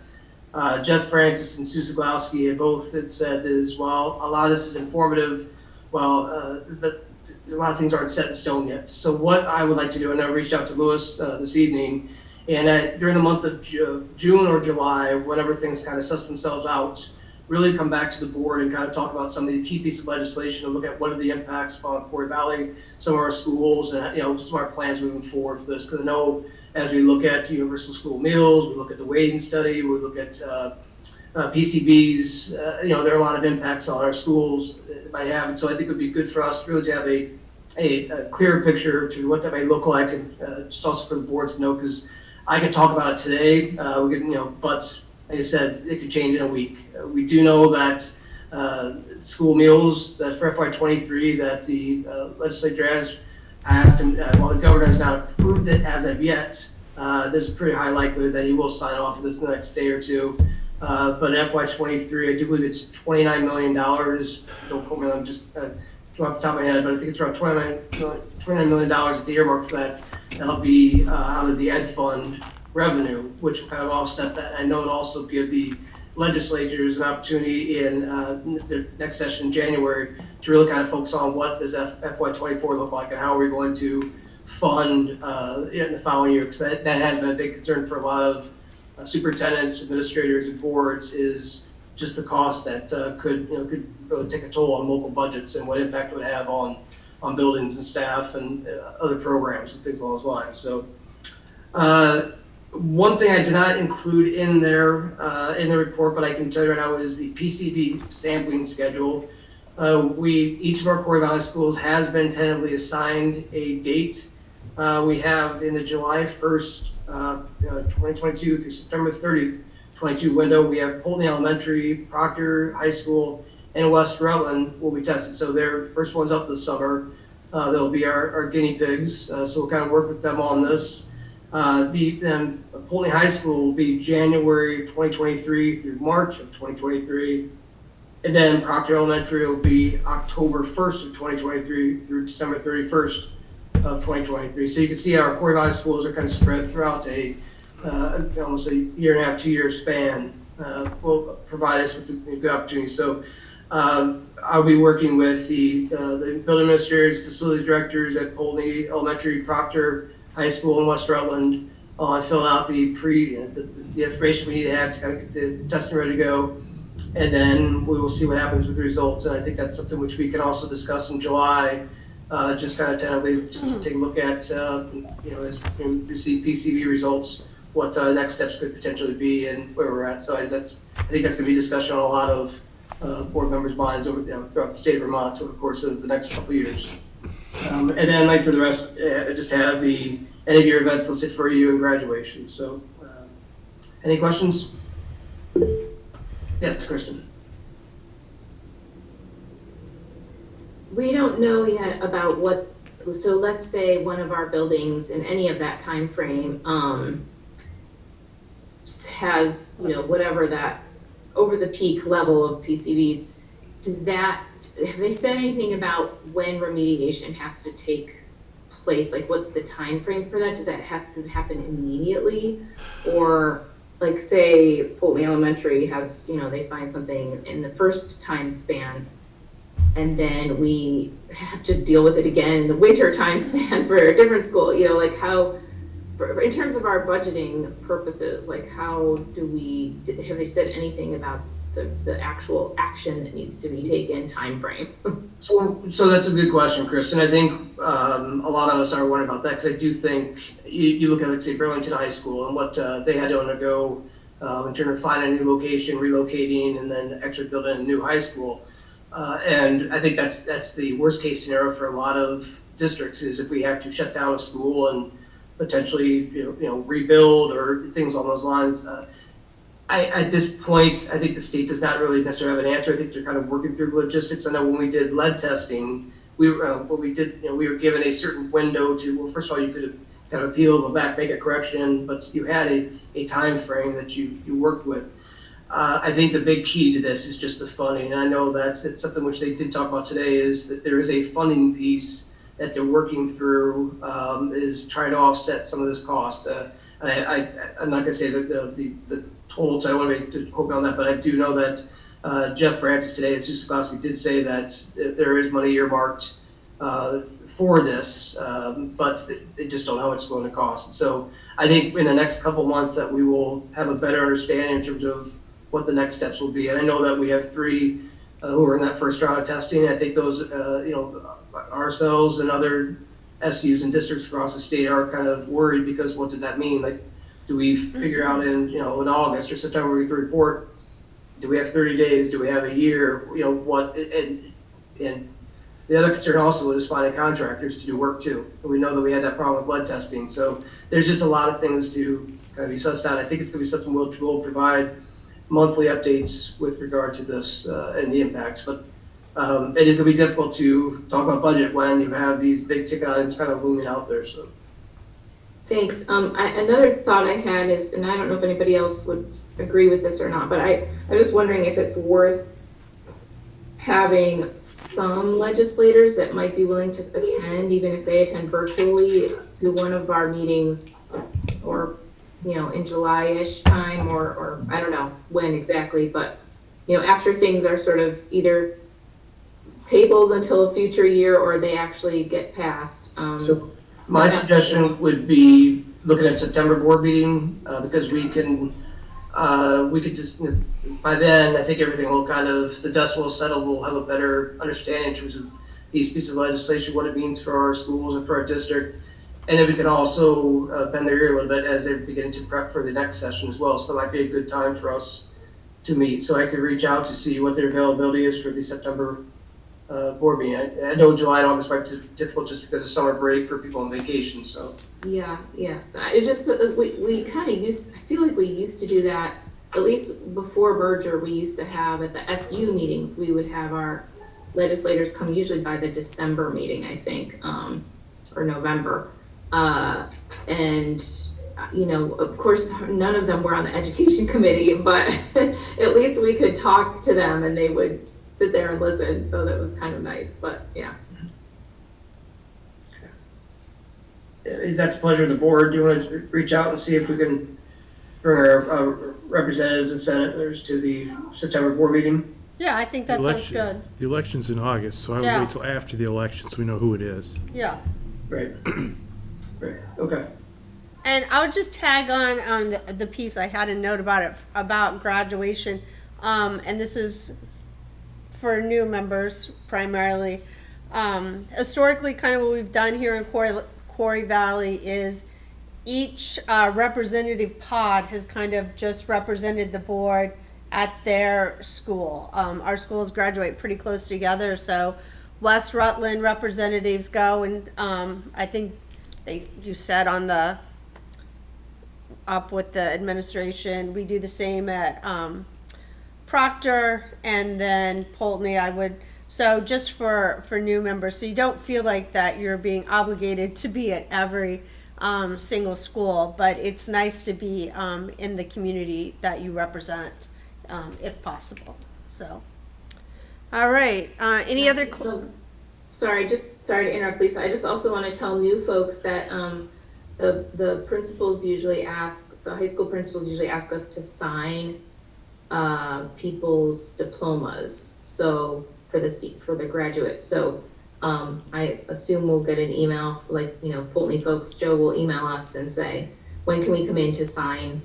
Jeff Francis and Sue Zaglowski both had said is, while a lot of this is informative, but a lot of things aren't set in stone yet. So what I would like to do, and I reached out to Lewis this evening, and during the month of June or July, whenever things kind of suss themselves out, really come back to the board and kind of talk about some of the key pieces of legislation and look at what are the impacts upon Quarry Valley, some of our schools, and some of our plans moving forward for this. Because I know as we look at universal school meals, we look at the weighting study, we look at PCBs, there are a lot of impacts on our schools that might have. And so I think it would be good for us really to have a clearer picture to what that may look like, and just also for the boards to know, because I could talk about it today, we could, but like I said, it could change in a week. We do know that school meals that for FY23 that the legislature has passed, and while the governor has not approved it as of yet, there's a pretty high likelihood that he will sign off of this in the next day or two. But FY23, I do believe it's $29 million. Don't quote me, I'm just off the top of my head, but I think it's around $29 million at the earmark for that. That'll be out of the ed fund revenue, which will kind of offset that. I know it'll also give the legislatures an opportunity in the next session in January to really kind of focus on what does FY24 look like and how are we going to fund in the following year, because that has been a big concern for a lot of superintendents, administrators, and boards, is just the cost that could really take a toll on local budgets and what impact it would have on buildings and staff and other programs and things along those lines. So one thing I did not include in there in the report, but I can tell you right now, is the PCB Sampling Schedule. Each of our Quarry Valley schools has been tentatively assigned a date. We have in the July 1st, 2022 through September 30th, 22 window, we have Polteny Elementary, Proctor High School, and West Rutland will be tested. So their first one's up this summer. They'll be our guinea pigs. So we'll kind of work with them on this. Then Polteny High School will be January 2023 through March of 2023. And then Proctor Elementary will be October 1st of 2023 through December 31st of 2023. So you can see our Quarry Valley schools are kind of spread throughout almost a year and a half, 2 year span. Will provide us with a good opportunity. So I'll be working with the building administrators, facilities directors at Polteny Elementary, Proctor High School, and West Rutland on filling out the information we need to have to kind of get the testing ready to go. And then we will see what happens with the results. And I think that's something which we can also discuss in July. Just kind of tentatively, just to take a look at, as we receive PCB results, what next steps could potentially be and where we're at. So I think that's going to be discussion on a lot of board members' minds over throughout the state of Vermont over the course of the next couple of years. And then, like I said, the rest, I just have the end of year events listed for you and graduation. So, any questions? Yeah, it's Kristen. We don't know yet about what, so let's say one of our buildings in any of that time frame has, whatever that over the peak level of PCBs. Have they said anything about when remediation has to take place? Like, what's the time frame for that? Does that have to happen immediately? Or like, say Polteny Elementary has, they find something in the first time span, and then we have to deal with it again in the winter time span for a different school, like how, in terms of our budgeting purposes, like how have they said anything about the actual action that needs to be taken time frame? So that's a good question, Chris. And I think a lot of us are wondering about that, because I do think you look at, like, say, Burlington High School and what they had to undergo in terms of finding a new location, relocating, and then actually building a new high school. And I think that's the worst case scenario for a lot of districts, is if we have to shut down a school and potentially rebuild or things along those lines. At this point, I think the state does not really necessarily have an answer. I think they're kind of working through logistics. I know when we did lead testing, we were given a certain window to, well, first of all, you could kind of appeal, go back, make a correction, but you had a time frame that you worked with. I think the big key to this is just the funding. And I know it's something which they did talk about today, is that there is a funding piece that they're working through, is trying to offset some of this cost. I'm not going to say that the total, so I don't want to quote me on that, but I do know that Jeff Francis today at Susquehanna did say that there is money earmarked for this, but they just don't know how it's going to cost. And so I think in the next couple of months that we will have a better understanding in terms of what the next steps will be. And I know that we have 3 who are in that first round of testing. I think those, ourselves and other SUs and districts across the state are kind of worried, because what does that mean? Like, do we figure out in August or September we can report? Do we have 30 days? Do we have a year? What? And the other concern also is finding contractors to do work too. And we know that we had that problem with lead testing. So there's just a lot of things to kind of be sussed out. I think it's going to be something we'll provide monthly updates with regard to this and the impacts. But it is going to be difficult to talk about budget when you have these big ticket items kind of looming out there. So. Thanks. Another thought I had is, and I don't know if anybody else would agree with this or not, but I'm just wondering if it's worth having some legislators that might be willing to attend, even if they attend virtually, to one of our meetings, or in July-ish time, or I don't know when exactly, but after things are sort of either tabled until a future year or they actually get passed. So my suggestion would be looking at September board meeting, because we could just, by then, I think everything will the dust will settle, we'll have a better understanding in terms of these pieces of legislation, what it means for our schools and for our district. And then we can also bend their ear a little bit as they're beginning to prep for the next session as well. So that might be a good time for us to meet. So I could reach out to see what their availability is for the September board meeting. I know July and August might be difficult just because of summer break for people on vacation. So yeah. It just we kind of used. I feel like we used to do that. At least before merger, we used to have at the SU meetings. We would have our legislators come usually by the December meeting, I think, or November. And of course, none of them were on the education committee, but at least we could talk to them and they would sit there and listen. So that was kind of nice, but yeah. Is that the pleasure of the board? Do you want to reach out and see if we can bring our representatives and senators to the September board meeting? Yeah, I think that sounds good. The election's in August, so I would wait till after the election so we know who it is. Yeah. Right. Right. Okay. And I would just tag on the piece I had a note about graduation, and this is for new members primarily. Historically, kind of what we've done here in Quarry Valley is each representative pod has kind of just represented the board at their school. Our schools graduate pretty close together, so West Rutland representatives go, and I think you said up with the administration. We do the same at Proctor, and then Poultney. So just for new members, so you don't feel like that you're being obligated to be at every single school, but it's nice to be in the community that you represent, if possible. So, all right. Any other? Sorry to interrupt, Lisa. I just also want to tell new folks that the principals usually ask, the high school principals usually ask us to sign people's diplomas. So for the graduates. So I assume we'll get an email, Poultney folks, Joe will email us and say, when can we come in to sign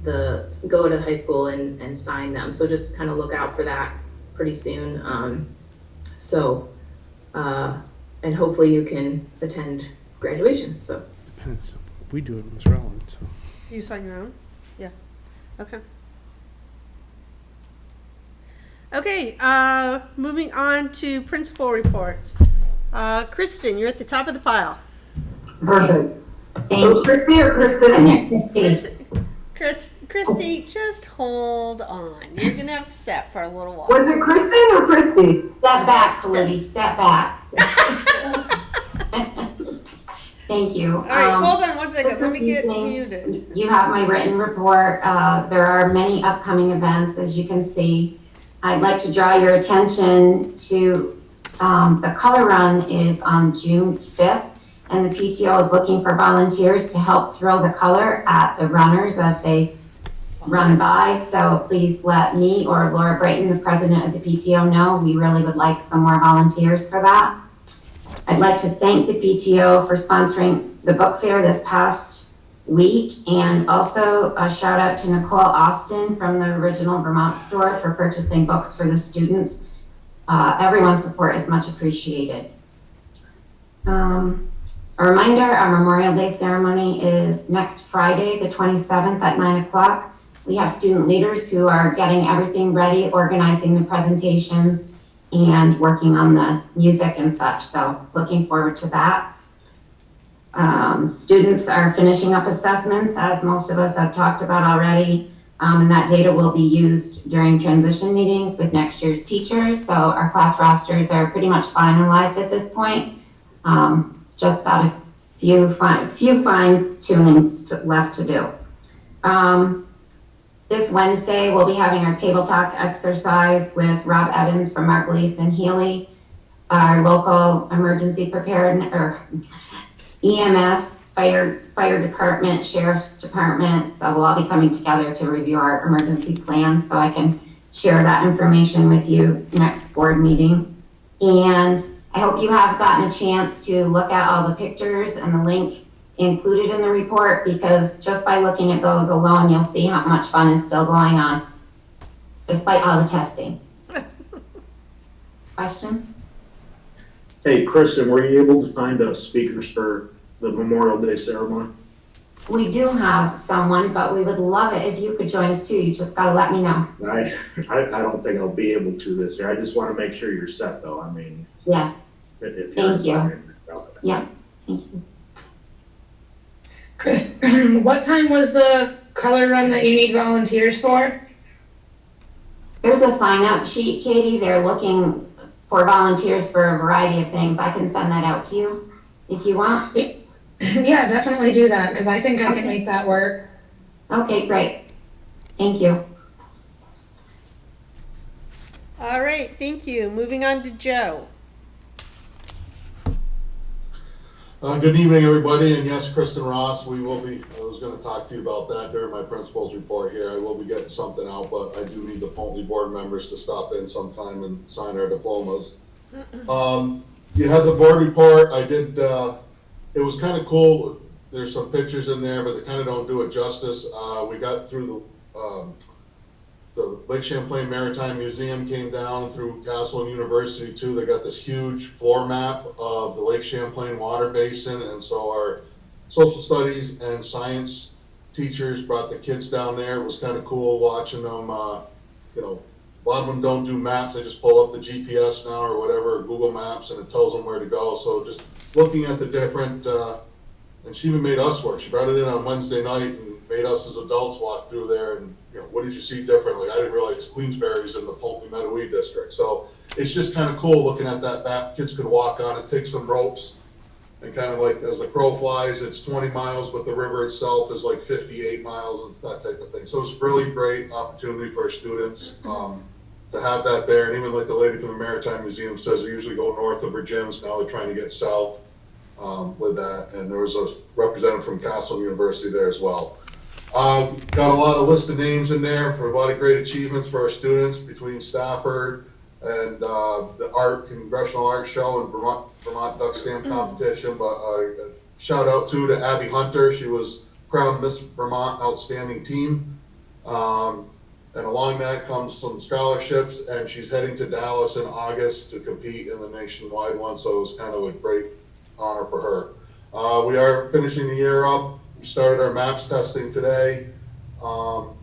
go to the high school and sign them. So just kind of look out for that pretty soon. And hopefully you can attend graduation. So Depends. We do it in Rutland, so. You sign your own? Yeah. Okay. Okay, moving on to principal reports. Kristen, you're at the top of the pile. Perfect. Thank you. Christy or Kristen? Christy, just hold on. You're gonna have to sit for a little while. Was it Kristen or Christy? Step back, Libby, step back. Thank you. All right, hold on one second. Let me get muted. You have my written report. There are many upcoming events, as you can see. I'd like to draw your attention to the color run is on June 5th, and the PTO is looking for volunteers to help throw the color at the runners as they run by. So please let me or Laura Brayton, the president of the PTO, know. We really would like some more volunteers for that. I'd like to thank the PTO for sponsoring the book fair this past week, and also a shout out to Nicole Austin from the Original Vermont Store for purchasing books for the students. Everyone's support is much appreciated. A reminder, our Memorial Day ceremony is next Friday, the 27th at 9 o'clock. We have student leaders who are getting everything ready, organizing the presentations, and working on the music and such. So looking forward to that. Students are finishing up assessments, as most of us have talked about already, and that data will be used during transition meetings with next year's teachers. So our class rosters are pretty much finalized at this point. Just got a few fine tunings left to do. This Wednesday, we'll be having our table talk exercise with Rob Evans from Mark Gleason Healy, our local emergency preparedness or EMS, fire department, sheriff's department. So we'll all be coming together to review our emergency plans so I can share that information with you next board meeting. And I hope you have gotten a chance to look at all the pictures and the link included in the report, because just by looking at those alone, you'll see how much fun is still going on, despite all the testing. Questions? Hey, Kristen, were you able to find speakers for the Memorial Day ceremony? We do have someone, but we would love it if you could join us too. You just gotta let me know. I don't think I'll be able to this year. I just want to make sure you're set, though. I mean, Yes, if thank you. Okay. Yeah, thank you. Chris, what time was the color run that you need volunteers for? There's a sign up sheet, Katie. They're looking for volunteers for a variety of things. I can send that out to you if you want. Yeah, definitely do that, because I think I can make that work. Okay, great. Thank you. All right, thank you. Moving on to Joe. Good evening, everybody, and yes, Kristen Ross, I was gonna talk to you about that during my principal's report here. I will be getting something out, but I do need the Pulte board members to stop in sometime and sign our diplomas. You have the board report. It was kind of cool. There's some pictures in there, but they kind of don't do it justice. We got through the Lake Champlain Maritime Museum came down through Castle and University too. They got this huge floor map of the Lake Champlain water basin, and so our social studies and science teachers brought the kids down there. It was kind of cool watching them. A lot of them don't do maps. They just pull up the GPS now or whatever, Google Maps, and it tells them where to go. So just looking at the different, and she even made us work. She brought it in on Wednesday night and made us as adults walk through there and, what did you see differently? I didn't realize Queensbury's in the Pulte Meadowy district. So it's just kind of cool looking at that map. Kids could walk on it, take some ropes, and kind of like as the crow flies, it's 20 miles, but the river itself is like 58 miles and that type of thing. So it's a really great opportunity for our students to have that there. And even like the lady from the Maritime Museum says, they usually go north of Virginia's. Now they're trying to get south with that. And there was a representative from Castle University there as well. Got a lot of list of names in there for a lot of great achievements for our students between Stafford and the Congressional Art Show and Vermont Duck Stamp Competition. But shout out to Abby Hunter. She was crowned Miss Vermont Outstanding Team. And along that comes some scholarships, and she's heading to Dallas in August to compete in the nationwide one. So it was kind of a great honor for her. We are finishing the year up. We started our MAPS testing today.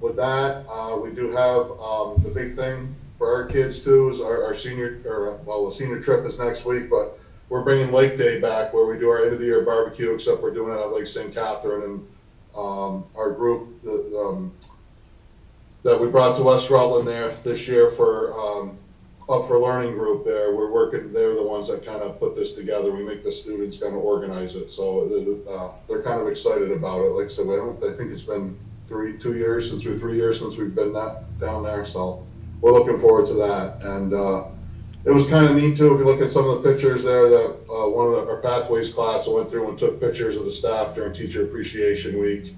With that, we do have the big thing for our kids too is our senior, the senior trip is next week, but we're bringing Lake Day back where we do our end of the year barbecue, except we're doing it at Lake St. Catherine. And our group that we brought to West Rutland there this year for Up for Learning group there, they're the ones that kind of put this together. We make the students kind of organize it. So they're kind of excited about it. Like I said, I think it's been 3 years since we've been down there. So we're looking forward to that. And it was kind of neat too, if you look at some of the pictures there that one of our Pathways class went through and took pictures of the staff during Teacher Appreciation Week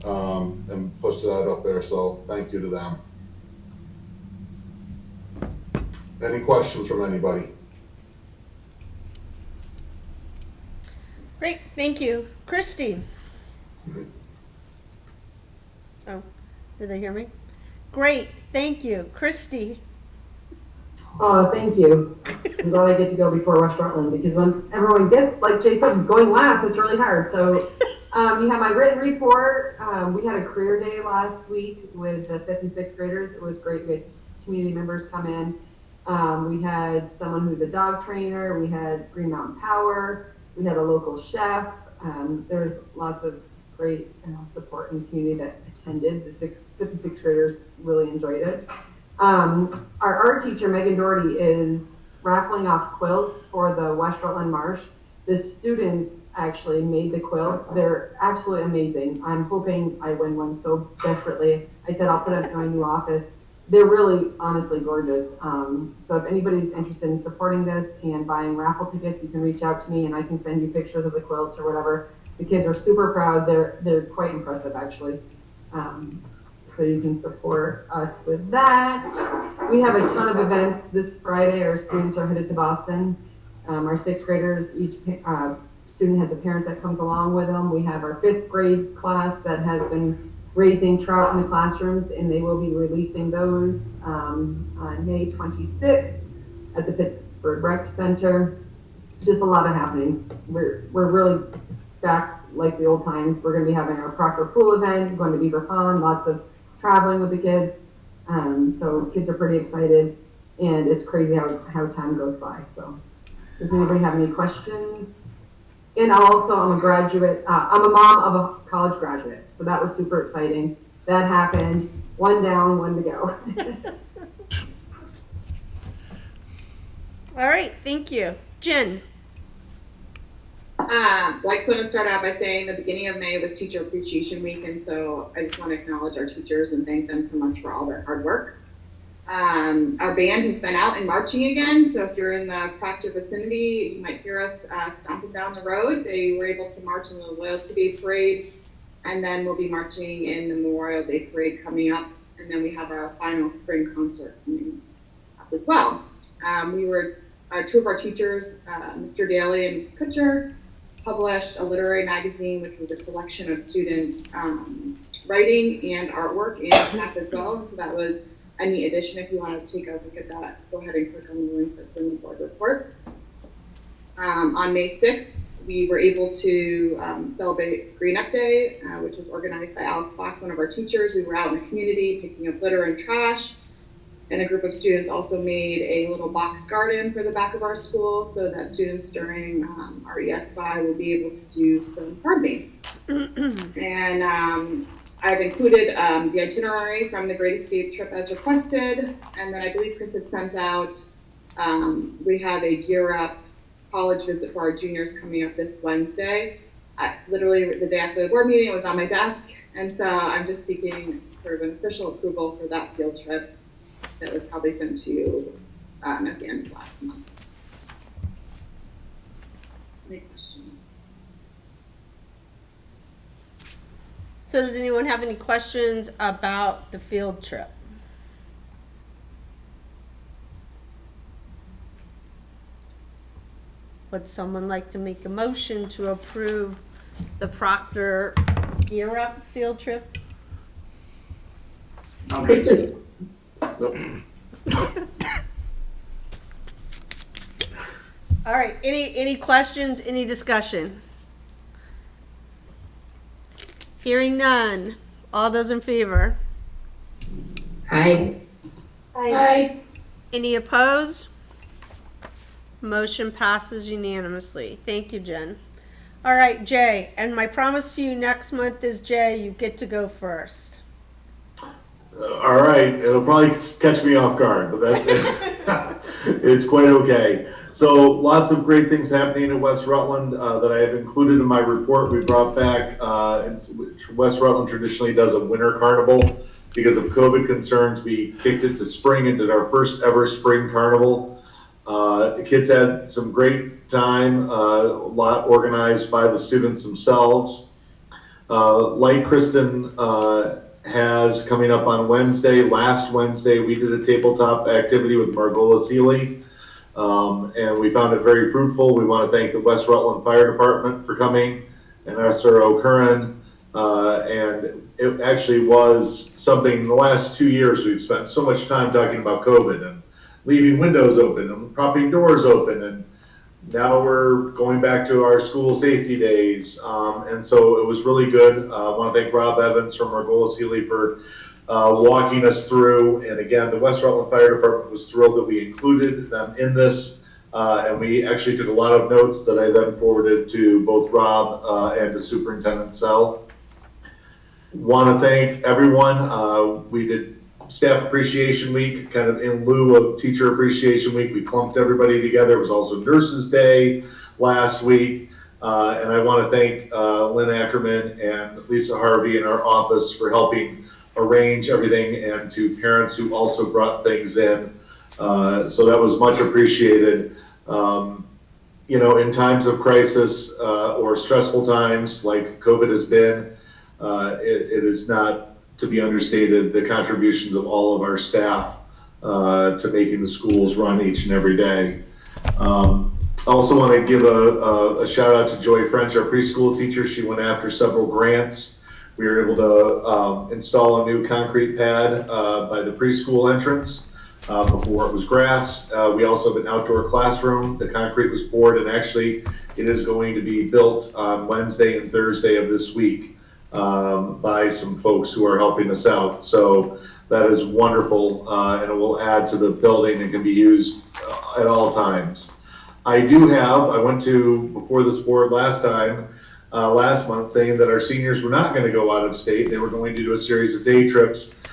and posted that up there. So thank you to them. Any questions from anybody? Great, thank you. Christy. Oh, did they hear me? Great, thank you. Christy. Oh, thank you. I'm glad I get to go before West Rutland, because once everyone gets, like Jay said, going last, it's really hard. So you have my written report. We had a career day last week with the 5th and 6th graders. It was great. We had community members come in. We had someone who's a dog trainer. We had Green Mountain Power. We had a local chef. There was lots of great support in the community that attended. The fifth and sixth graders really enjoyed it. Our art teacher, Megan Doherty, is raffling off quilts for the West Rutland Marsh. The students actually made the quilts. They're absolutely amazing. I'm hoping I win one so desperately. I said I'll put it in my new office. They're really, honestly gorgeous. So if anybody's interested in supporting this and buying raffle tickets, you can reach out to me and I can send you pictures of the quilts or whatever. The kids are super proud. They're quite impressive, actually. So you can support us with that. We have a ton of events this Friday. Our students are headed to Boston. Our sixth graders, each student has a parent that comes along with them. We have our fifth grade class that has been raising trout in the classrooms, and they will be releasing those on May 26th at the Pittsburgh Rec Center. Just a lot of happenings. We're really back like the old times. We're going to be having our Proctor Pool event, going to Beaver Pond, lots of traveling with the kids. So kids are pretty excited, and it's crazy how time goes by. So does anybody have any questions? And also, I'm a graduate. I'm a mom of a college graduate, so that was super exciting. That happened. One down, one to go. All right, thank you. Jen. I just want to start out by saying the beginning of May was Teacher Appreciation Week, and so I just want to acknowledge our teachers and thank them so much for all their hard work. Our band has been out and marching again, so if you're in the Proctor vicinity, you might hear us stomping down the road. They were able to march in the Loyalty Day Parade, and then we'll be marching in the Memorial Day Parade coming up, and then we have our final spring concert coming up as well. Two of our teachers, Mr. Daly and Ms. Kutcher, published a literary magazine, which was a collection of students' writing and artwork and math as well, so that was a neat addition. If you want to take a look at that, go ahead and click on the link that's in the board report. On May 6th, we were able to celebrate Green Up Day, which was organized by Alex Fox, one of our teachers. We were out in the community picking up litter and trash, and a group of students also made a little box garden for the back of our school so that students during our ESY will be able to do some gardening. And I've included the itinerary from the Great Escape trip as requested, and then I believe Chris had sent out, we have a Gear Up college visit for our juniors coming up this Wednesday. Literally the day after the board meeting, it was on my desk, and so I'm just seeking sort of an official approval for that field trip that was probably sent to you at the end of last month. Any questions? So does anyone have any questions about the field trip? Would someone like to make a motion to approve the Proctor Gear Up field trip? Kristen. All right, any questions, any discussion? Hearing none. All those in favor? Aye. Aye. Any opposed? Motion passes unanimously. Thank you, Jen. All right, Jay, and my promise to you next month is, Jay, you get to go first. All right, it'll probably catch me off guard, but it's quite okay. So lots of great things happening at West Rutland that I have included in my report. We brought back, West Rutland traditionally does a winter carnival. Because of COVID concerns, we kicked it to spring and did our first ever spring carnival. The kids had some great time, a lot organized by the students themselves. Like Kristen has coming up on Wednesday. Last Wednesday, we did a tabletop activity with Margola Seeley, and we found it very fruitful. We want to thank the West Rutland Fire Department for coming and SRO Curran. And it actually was something in the last 2 years we've spent so much time talking about COVID and leaving windows open and propping doors open, and now we're going back to our school safety days, and so it was really good. I want to thank Rob Evans from Margola Seeley for walking us through, and again, the West Rutland Fire Department was thrilled that we included them in this. And we actually took a lot of notes that I then forwarded to both Rob and to Superintendent Sell. Want to thank everyone. We did Staff Appreciation Week, kind of in lieu of Teacher Appreciation Week. We clumped everybody together. It was also Nurses Day last week. And I want to thank Lynn Ackerman and Lisa Harvey in our office for helping arrange everything, and to parents who also brought things in. So that was much appreciated. You know, in times of crisis or stressful times like COVID has been, it is not to be understated the contributions of all of our staff to making the schools run each and every day. I also want to give a shout out to Joy French, our preschool teacher. She went after several grants. We were able to install a new concrete pad by the preschool entrance. Before it was grass. We also have an outdoor classroom. The concrete was poured, and actually it is going to be built on Wednesday and Thursday of this week by some folks who are helping us out. So that is wonderful, and it will add to the building and can be used at all times. I went to, before this board last month, saying that our seniors were not going to go out of state. They were going to do a series of day trips.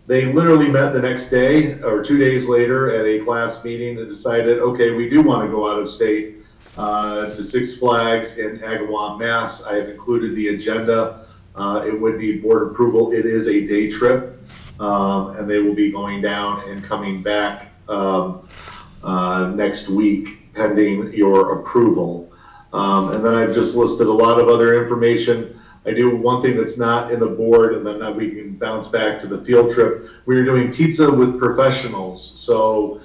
They literally met the next day or 2 days later at a class meeting and decided, okay, we do want to go out of state to Six Flags in Agawam, Mass. I have included the agenda. It would need board approval. It is a day trip, and they will be going down and coming back next week pending your approval. And then I've just listed a lot of other information. I do one thing that's not in the board, and then we can bounce back to the field trip. We're doing pizza with professionals. So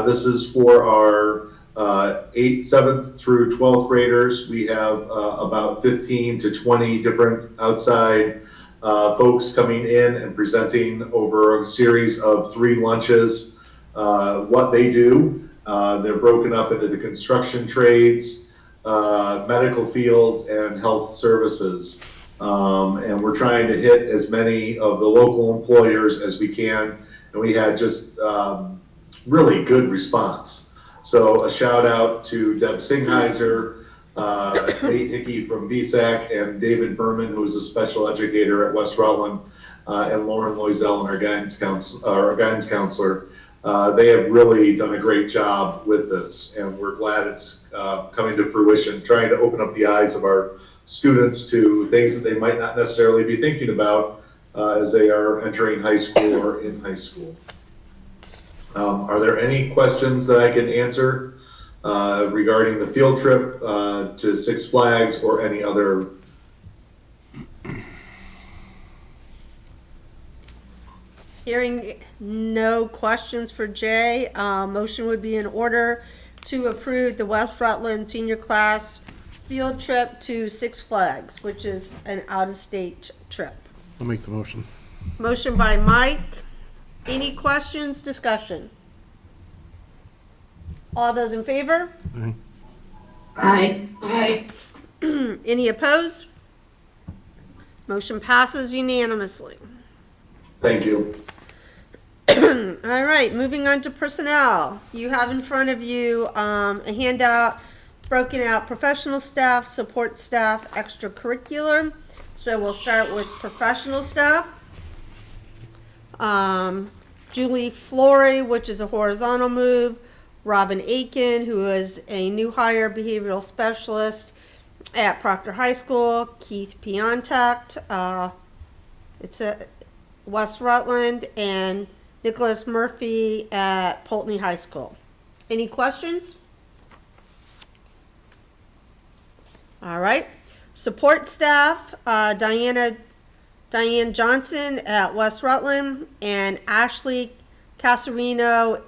this is for our 7th through 12th graders. We have about 15 to 20 different outside folks coming in and presenting over a series of 3 lunches. What they do, they're broken up into the construction trades, medical fields, and health services. And we're trying to hit as many of the local employers as we can. And we had just really good response. So a shout out to Deb Singheiser, Nate Hickey from VSAC, and David Berman, who is a special educator at West Rutland, and Lauren Loisel, our guidance counselor. They have really done a great job with this, and we're glad it's coming to fruition, trying to open up the eyes of our students to things that they might not necessarily be thinking about as they are entering high school or in high school. Are there any questions that I can answer regarding the field trip to Six Flags or any other? Hearing no questions for Jay, motion would be in order to approve the West Rutland senior class field trip to Six Flags, which is an out-of-state trip. I'll make the motion. Motion by Mike. Any questions, discussion? All those in favor? Aye. Aye. Aye. Any opposed? Motion passes unanimously. Thank you. All right, moving on to personnel. You have in front of you a handout broken out professional staff, support staff, extracurricular. So we'll start with professional staff. Julie Flory, which is a horizontal move. Robin Aiken, who is a new hire behavioral specialist at Proctor High School. Keith Piontek, it's a West Rutland, and Nicholas Murphy at Pulteney High School. Any questions? All right. Support staff, Diane Johnson at West Rutland, and Ashley Casarino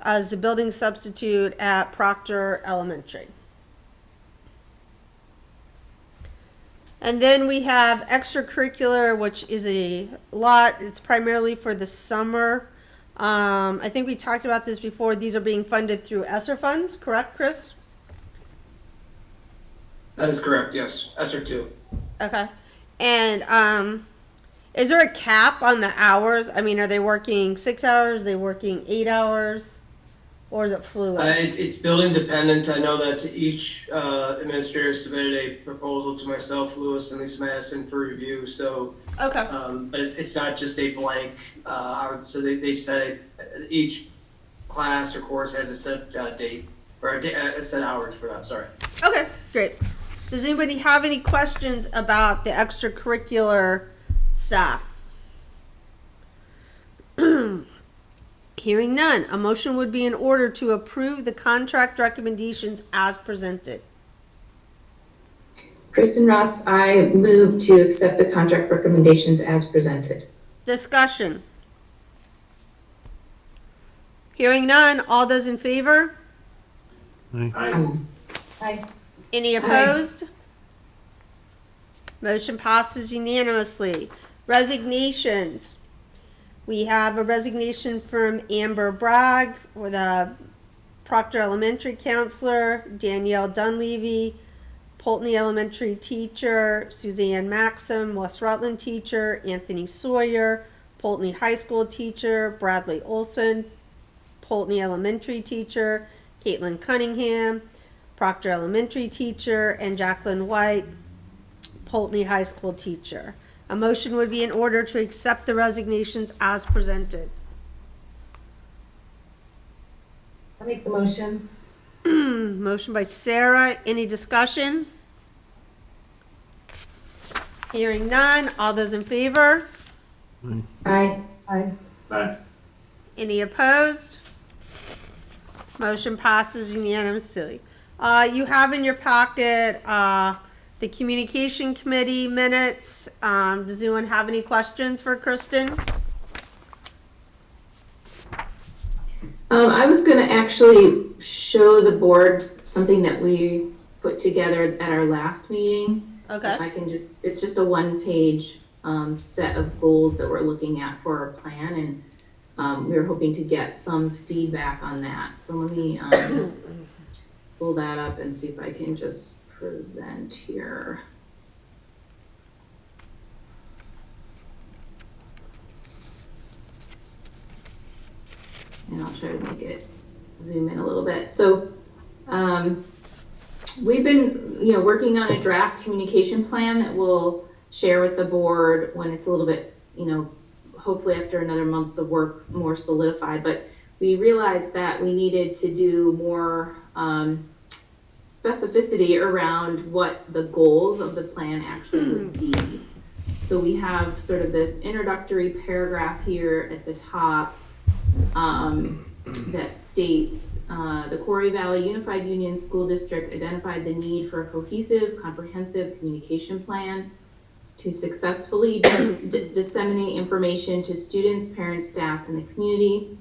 as the building substitute at Proctor Elementary. And then we have extracurricular, which is a lot. It's primarily for the summer. I think we talked about this before. These are being funded through ESSER funds, correct, Chris? That is correct, yes. ESSER 2. Okay. And is there a cap on the hours? I mean, are they working 6 hours? Are they working 8 hours? or is it fluid? It's building dependent. I know that each administrator submitted a proposal to myself, Lewis, and Lisa Madison for review. So, Okay. but it's not just a blank. So they said each class or course has a set date or a set hours for that. Sorry. Okay, great. Does anybody have any questions about the extracurricular staff? Hearing none, a motion would be in order to approve the contract recommendations as presented. Kristen Ross, I move to accept the contract recommendations as presented. Discussion. Hearing none, all those in favor? Aye. Any opposed? Motion passes unanimously. Resignations. We have a resignation from Amber Bragg for the Proctor Elementary Counselor, Danielle Dunleavy, Poultney Elementary Teacher, Suzanne Maxim, West Rutland Teacher, Anthony Sawyer, Poultney High School Teacher, Bradley Olson, Poultney Elementary Teacher, Caitlin Cunningham, Proctor Elementary Teacher, and Jacqueline White, Poultney High School Teacher. A motion would be in order to accept the resignations as presented. I'll make the motion. Motion by Sarah. Any discussion? Hearing none. All those in favor? Aye. Aye. Aye. Any opposed? Motion passes unanimously. You have in your packet the communication committee minutes. Does anyone have any questions for Kristen? I was gonna actually show the board something that we put together at our last meeting. Okay. If I can it's just a one-page set of goals that we're looking at for our plan, and we were hoping to get some feedback on that. So let me pull that up and see if I can just present here. And I'll try to make it zoom in a little bit. So we've been, working on a draft communication plan that we'll share with the board when it's a little bit, hopefully after another months of work, more solidified. But we realized that we needed to do more specificity around what the goals of the plan actually would be. So we have sort of this introductory paragraph here at the top that states the Quarry Valley Unified Union School District identified the need for a cohesive, comprehensive communication plan to successfully disseminate information to students, parents, staff, and the community.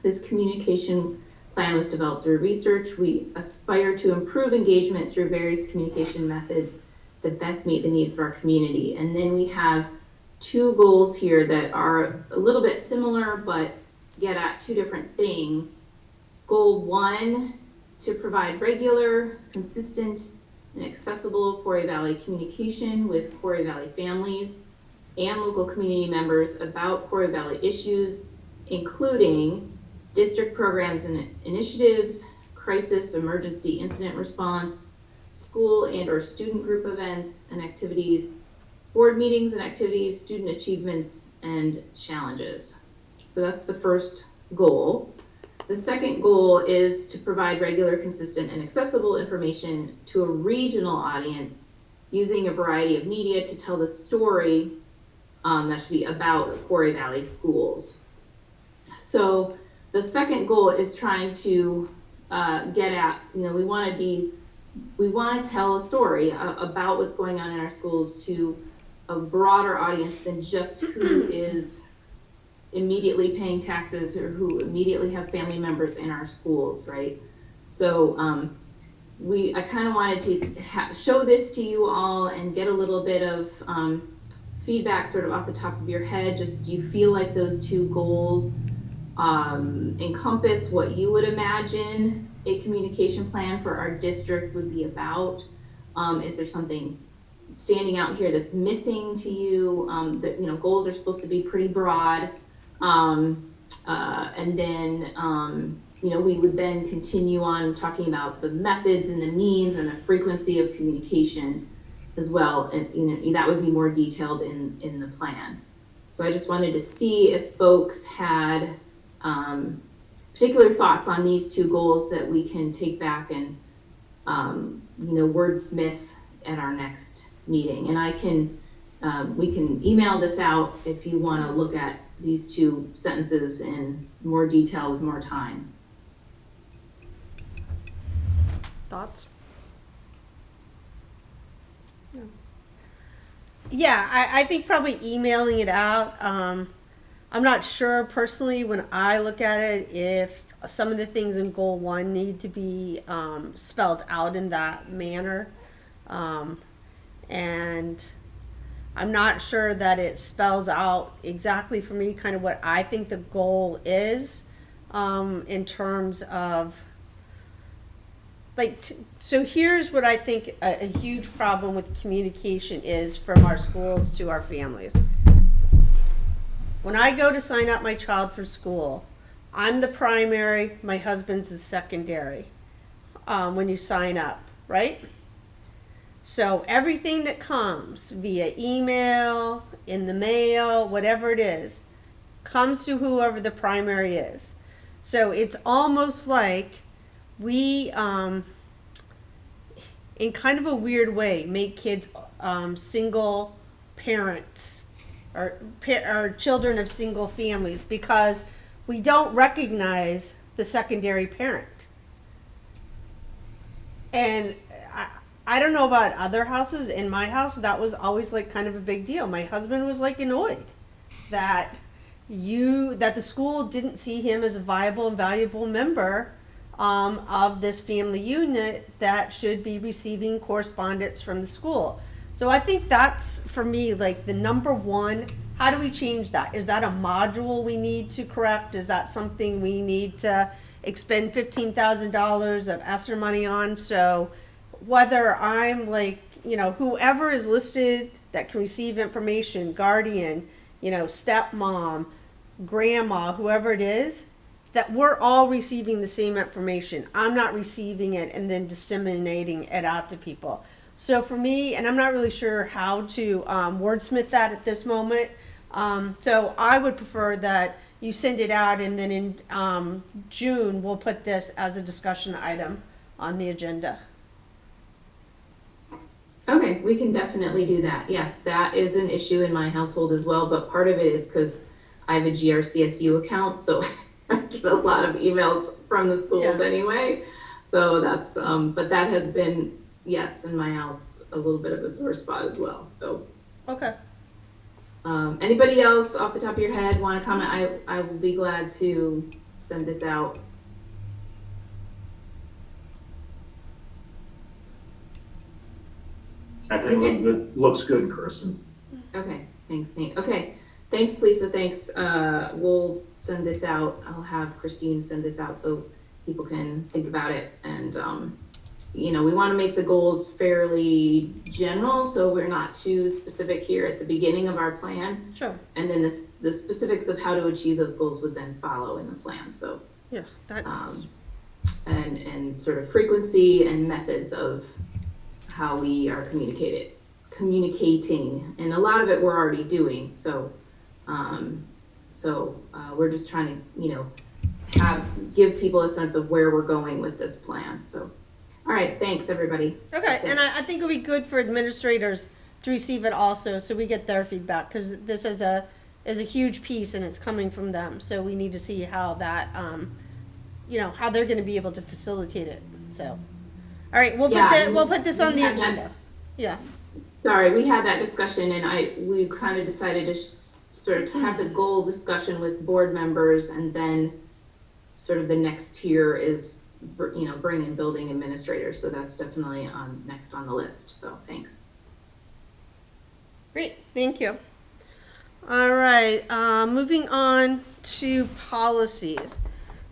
This communication plan was developed through research. We aspire to improve engagement through various communication methods that best meet the needs of our community. And then we have two goals here that are a little bit similar, but get at two different things. Goal 1, to provide regular, consistent, and accessible Quarry Valley communication with Quarry Valley families and local community members about Quarry Valley issues, including district programs and initiatives, crisis, emergency incident response, school and or student group events and activities, board meetings and activities, student achievements, and challenges. So that's the first goal. The second goal is to provide regular, consistent, and accessible information to a regional audience using a variety of media to tell the story that should be about Quarry Valley schools. So the second goal is trying to get at, we want to tell a story about what's going on in our schools to a broader audience than just who is immediately paying taxes or who immediately have family members in our schools, right? So I kind of wanted to show this to you all and get a little bit of feedback sort of off the top of your head. Just, do you feel like those two goals encompass what you would imagine a communication plan for our district would be about? Is there something standing out here that's missing to you? That, goals are supposed to be pretty broad. And then, we would then continue on talking about the methods and the means and the frequency of communication as well. And, that would be more detailed in the plan. So I just wanted to see if folks had particular thoughts on these two goals that we can take back and, wordsmith at our next meeting. And we can email this out if you want to look at these two sentences in more detail with more time. Thoughts? Yeah, I think probably emailing it out. I'm not sure personally when I look at it if some of the things in goal 1 need to be spelled out in that manner. And I'm not sure that it spells out exactly for me kind of what I think the goal is in terms of so here's what I think a huge problem with communication is from our schools to our families. When I go to sign up my child for school, I'm the primary, my husband's the secondary when you sign up, right? So everything that comes via email, in the mail, whatever it is, comes to whoever the primary is. So it's almost like we, in kind of a weird way, make kids single parents or children of single families because we don't recognize the secondary parent. And I don't know about other houses. In my house, that was always like kind of a big deal. My husband was like annoyed that the school didn't see him as a viable and valuable member of this family unit that should be receiving correspondence from the school. So I think that's, for me, like the number one. How do we change that? Is that a module we need to correct? Is that something we need to expend $15,000 of ESSER money on? So whether I'm like, whoever is listed that can receive information, guardian, stepmom, grandma, whoever it is, that we're all receiving the same information. I'm not receiving it and then disseminating it out to people. So for me, and I'm not really sure how to wordsmith that at this moment, so I would prefer that you send it out and then in June, we'll put this as a discussion item on the agenda. Okay, we can definitely do that. Yes, that is an issue in my household as well, but part of it is because I have a GRCSU account, so I get a lot of emails from the schools anyway. So that's, but that has been, yes, in my house, a little bit of a sore spot as well, so. Okay. Anybody else off the top of your head want to comment? I will be glad to send this out. I think it looks good, Kristen. Okay, thanks, Nate. Okay, thanks, Lisa. Thanks. We'll send this out. I'll have Christine send this out so people can think about it. And, we want to make the goals fairly general so we're not too specific here at the beginning of our plan. Sure. And then the specifics of how to achieve those goals would then follow in the plan. So, yeah, that's... and sort of frequency and methods of how we are communicating, and a lot of it we're already doing. So, we're just trying to, give people a sense of where we're going with this plan. So, all right, thanks everybody. Okay, and I think it'll be good for administrators to receive it also, so we get their feedback, because this is a huge piece and it's coming from them. So we need to see how that, how they're going to be able to facilitate it. So, all right, we'll put this on the agenda. Yeah. Sorry, we had that discussion and we kind of decided to sort of have the goal discussion with board members, and then sort of the next tier is, bring in building administrators. So that's definitely next on the list. So thanks. Great, thank you. All right, moving on to policies.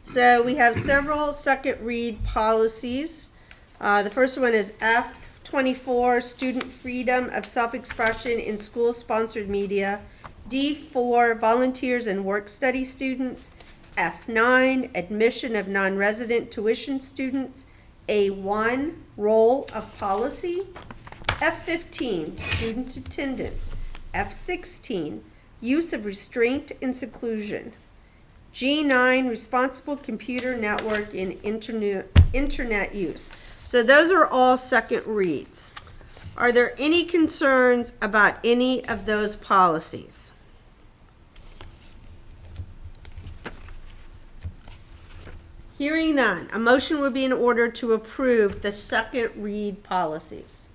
So we have several second read policies. The first one is F24, student freedom of self-expression in school-sponsored media. D4, volunteers and work study students. F9, admission of non-resident tuition students. A1, role of policy. F15, student attendance. F16, use of restraint and seclusion. G9, responsible computer network and internet use. So those are all second reads. Are there any concerns about any of those policies? Hearing none, a motion would be in order to approve the second read policies.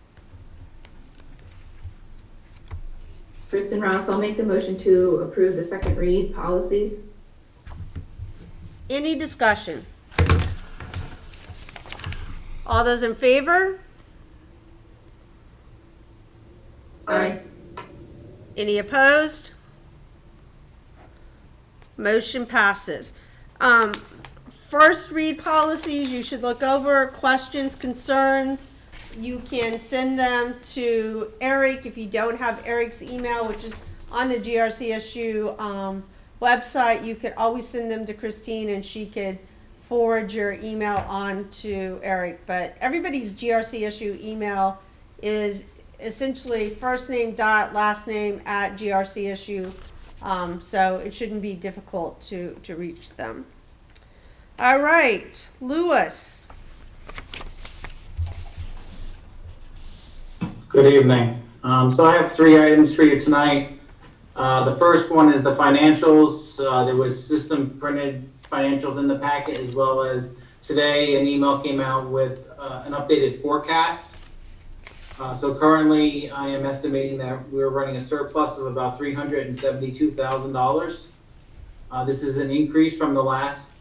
Kristen Ross, I'll make the motion to approve the second read policies. Any discussion? All those in favor? Aye. Any opposed? Motion passes. First read policies, you should look over questions, concerns. You can send them to Eric if you don't have Eric's email, which is on the GRCSU website. You could always send them to Christine and she could forward your email on to Eric. But everybody's GRCSU email is essentially first name dot last name at GRCSU. So it shouldn't be difficult to reach them. All right, Lewis. Good evening. So I have 3 items for you tonight. The first one is the financials. There was system printed financials in the packet, as well as today an email came out with an updated forecast. So currently I am estimating that we're running a surplus of about $372,000. This is an increase from the last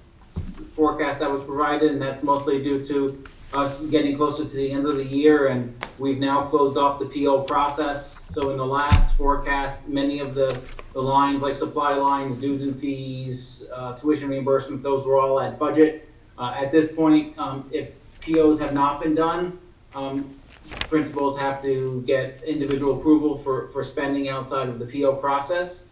forecast that was provided, and that's mostly due to us getting closer to the end of the year, and we've now closed off the PO process. So in the last forecast, many of the lines like supply lines, dues and fees, tuition reimbursements, those were all at budget. At this point, if POs have not been done, principals have to get individual approval for spending outside of the PO process.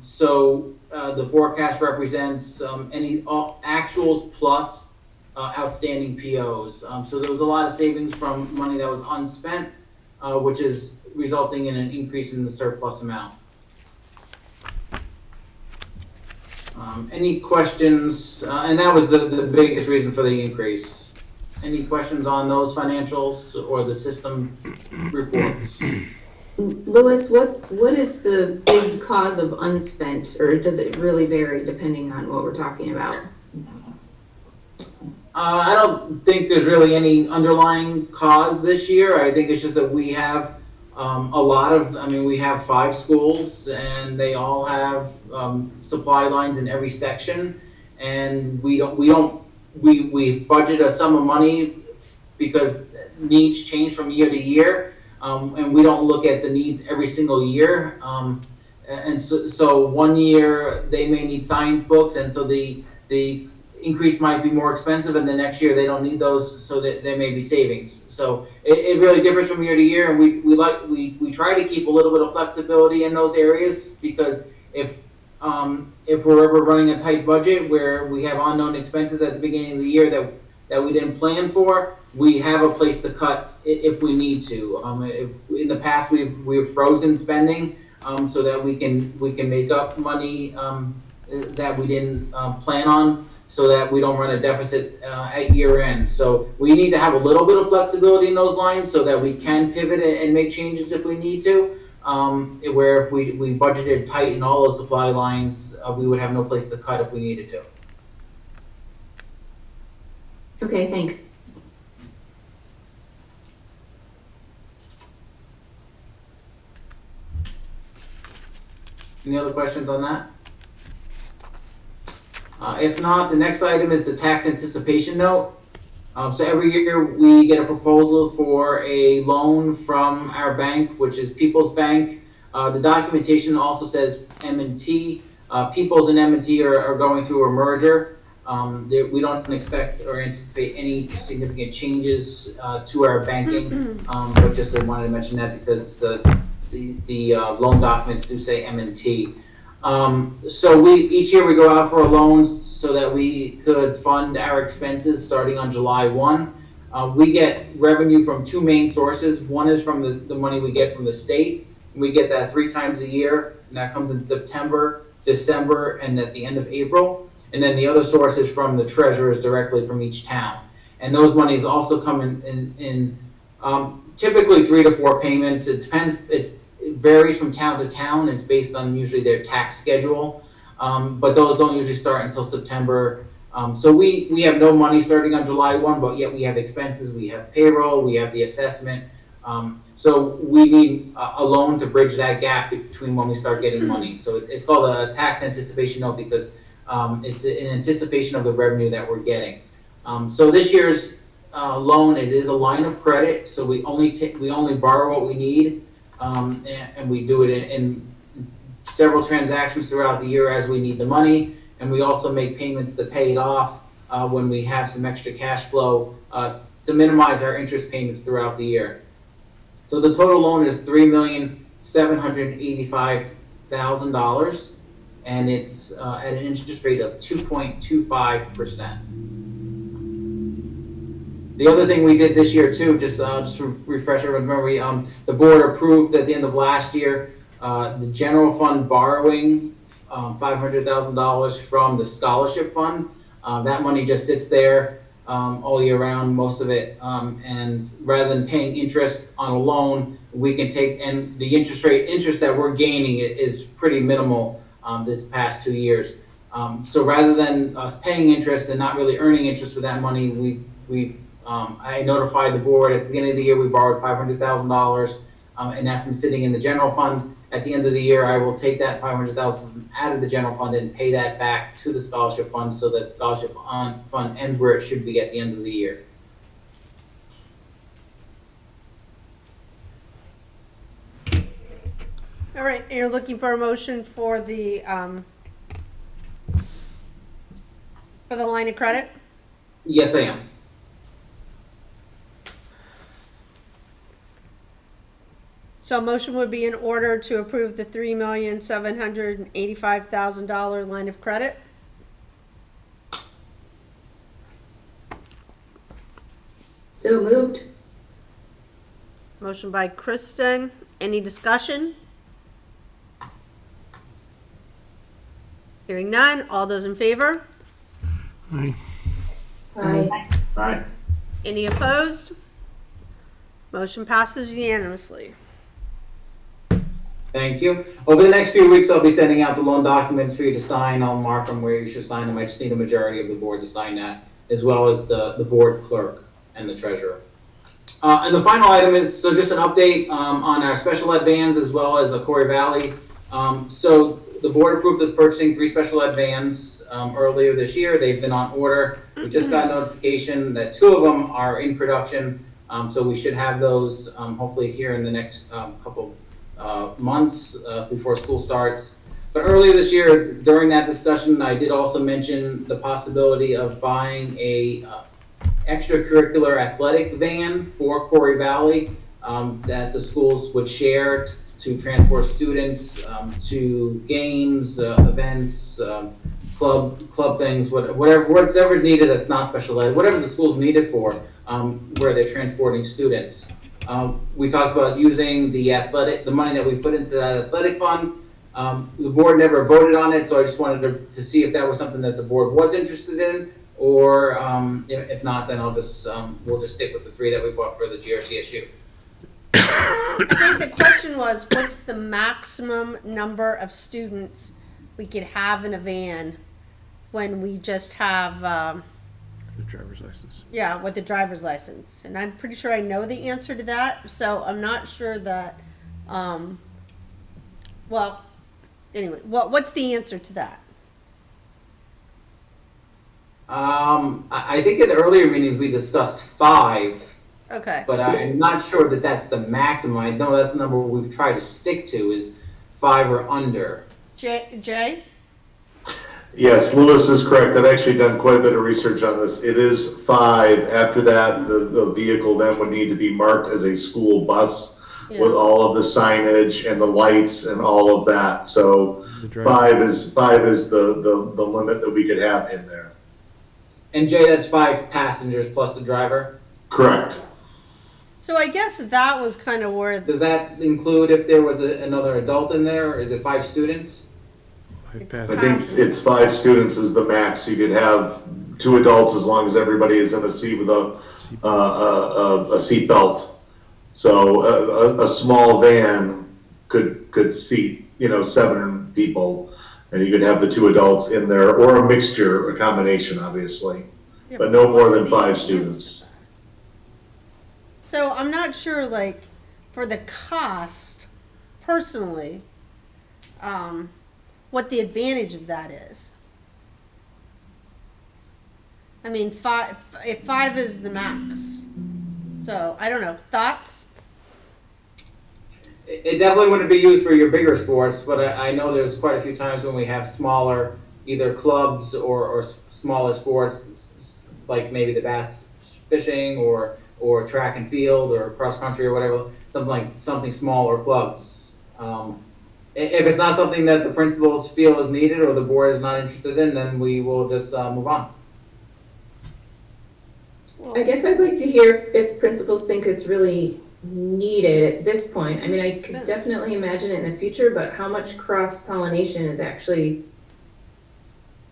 So the forecast represents any actuals plus outstanding POs. So there was a lot of savings from money that was unspent, which is resulting in an increase in the surplus amount. Any questions? And that was the biggest reason for the increase. Any questions on those financials or the system reports? Louis, what is the big cause of unspent, or does it really vary depending on what we're talking about? I don't think there's really any underlying cause this year. I think it's just that we have we have 5 schools and they all have supply lines in every section, and we budget a sum of money because needs change from year to year. And we don't look at the needs every single year. And so one year they may need science books, and so the increase might be more expensive, and the next year they don't need those, so that there may be savings. So it really differs from year to year, and we try to keep a little bit of flexibility in those areas, because if we're ever running a tight budget where we have unknown expenses at the beginning of the year that we didn't plan for, we have a place to cut if we need to. If in the past we've frozen spending so that we can make up money that we didn't plan on, so that we don't run a deficit at year end. So we need to have a little bit of flexibility in those lines so that we can pivot and make changes if we need to. Where if we budgeted tight in all those supply lines, we would have no place to cut if we needed to. Okay, thanks. Any other questions on that? If not, the next item is the tax anticipation note. So every year we get a proposal for a loan from our bank, which is People's Bank. The documentation also says M&T. People's and M&T are going through a merger. We don't expect or anticipate any significant changes to our banking, but just I wanted to mention that because the loan documents do say M&T. So each year we go out for a loan so that we could fund our expenses starting on July 1. We get revenue from two main sources. One is from the money we get from the state. We get that 3 times a year, and that comes in September, December, and at the end of April. And then the other source is from the treasurers directly from each town. And those monies also come in typically 3 to 4 payments. It depends. It varies from town to town. It's based on usually their tax schedule. But those don't usually start until September. So we have no money starting on July 1, but yet we have expenses, we have payroll, we have the assessment. So we need a loan to bridge that gap between when we start getting money. So it's called a tax anticipation note because it's in anticipation of the revenue that we're getting. So this year's loan, it is a line of credit. So we only borrow what we need, and we do it in several transactions throughout the year as we need the money. And we also make payments to pay it off when we have some extra cash flow to minimize our interest payments throughout the year. So the total loan is $3,785,000, and it's at an interest rate of 2.25%. The other thing we did this year too, just to refresh everyone's memory, the board approved at the end of last year the general fund borrowing $500,000 from the scholarship fund. That money just sits there all year round, most of it. And rather than paying interest on a loan, we can take, and the interest that we're gaining is pretty minimal this past 2 years. So rather than us paying interest and not really earning interest with that money, I notified the board at the beginning of the year we borrowed $500,000, and that's been sitting in the general fund. At the end of the year, I will take that $500,000 out of the general fund and pay that back to the scholarship fund so that scholarship fund ends where it should be at the end of the year. All right, you're looking for a motion for the line of credit? Yes, I am. So a motion would be in order to approve the $3,785,000 line of credit. So moved. Motion by Kristen. Any discussion? Hearing none. All those in favor? Aye. Aye. Any opposed? Motion passes unanimously. Thank you. Over the next few weeks, I'll be sending out the loan documents for you to sign. I'll mark them where you should sign them. I just need a majority of the board to sign that, as well as the board clerk and the treasurer. And the final item is, so just an update on our special ed vans as well as Quarry Valley. So the board approved us purchasing 3 special ed vans earlier this year. They've been on order. We just got notification that 2 of them are in production. So we should have those hopefully here in the next couple months before school starts. But earlier this year, during that discussion, I did also mention the possibility of buying a extracurricular athletic van for Quarry Valley that the schools would share to transport students to games, events, club things, whatever needed that's not special ed, whatever the schools need it for, where they're transporting students. We talked about using the money that we put into that athletic fund. The board never voted on it, so I just wanted to see if that was something that the board was interested in, or if not, then we'll just stick with the 3 that we bought for the GRCSU. I think the question was, what's the maximum number of students we could have in a van when we just have The driver's license. yeah, with the driver's license? And I'm pretty sure I know the answer to that, so I'm not sure that well, anyway, what's the answer to that? I think in the earlier meetings we discussed 5, Okay. but I'm not sure that that's the maximum. I know that's the number we've tried to stick to is 5 or under. Jay? Yes, Lewis is correct. I've actually done quite a bit of research on this. It is 5. After that, the vehicle then would need to be marked as a school bus. with all of the signage and the lights and all of that. So The driver. five is the limit that we could have in there. And Jay, that's 5 passengers plus the driver? Correct. So I guess that was kind of where Does that include if there was another adult in there, or is it 5 students? Five It's I passes. think it's 5 students is the max. You could have 2 adults as long as everybody is in a seat with a seat belt. So a small van could seat, 7 people, and you could have the 2 adults in there, or a mixture, a combination, obviously, Yeah, but no more what's than the 5 advantage? students. So I'm not sure, like, for the cost, personally, what the advantage of that is. I mean, if 5 is the max. So, I don't know. Thoughts? It definitely wouldn't be used for your bigger sports, but I know there's quite a few times when we have smaller, either clubs or smaller sports, like maybe the bass fishing or track and field or cross country or whatever, something small or clubs. If it's not something that the principals feel is needed or the board is not interested in, then we will just move on. I guess I'd like to hear if principals think it's really needed at this point. I mean, I could definitely imagine it in the future, but how much cross-pollination is actually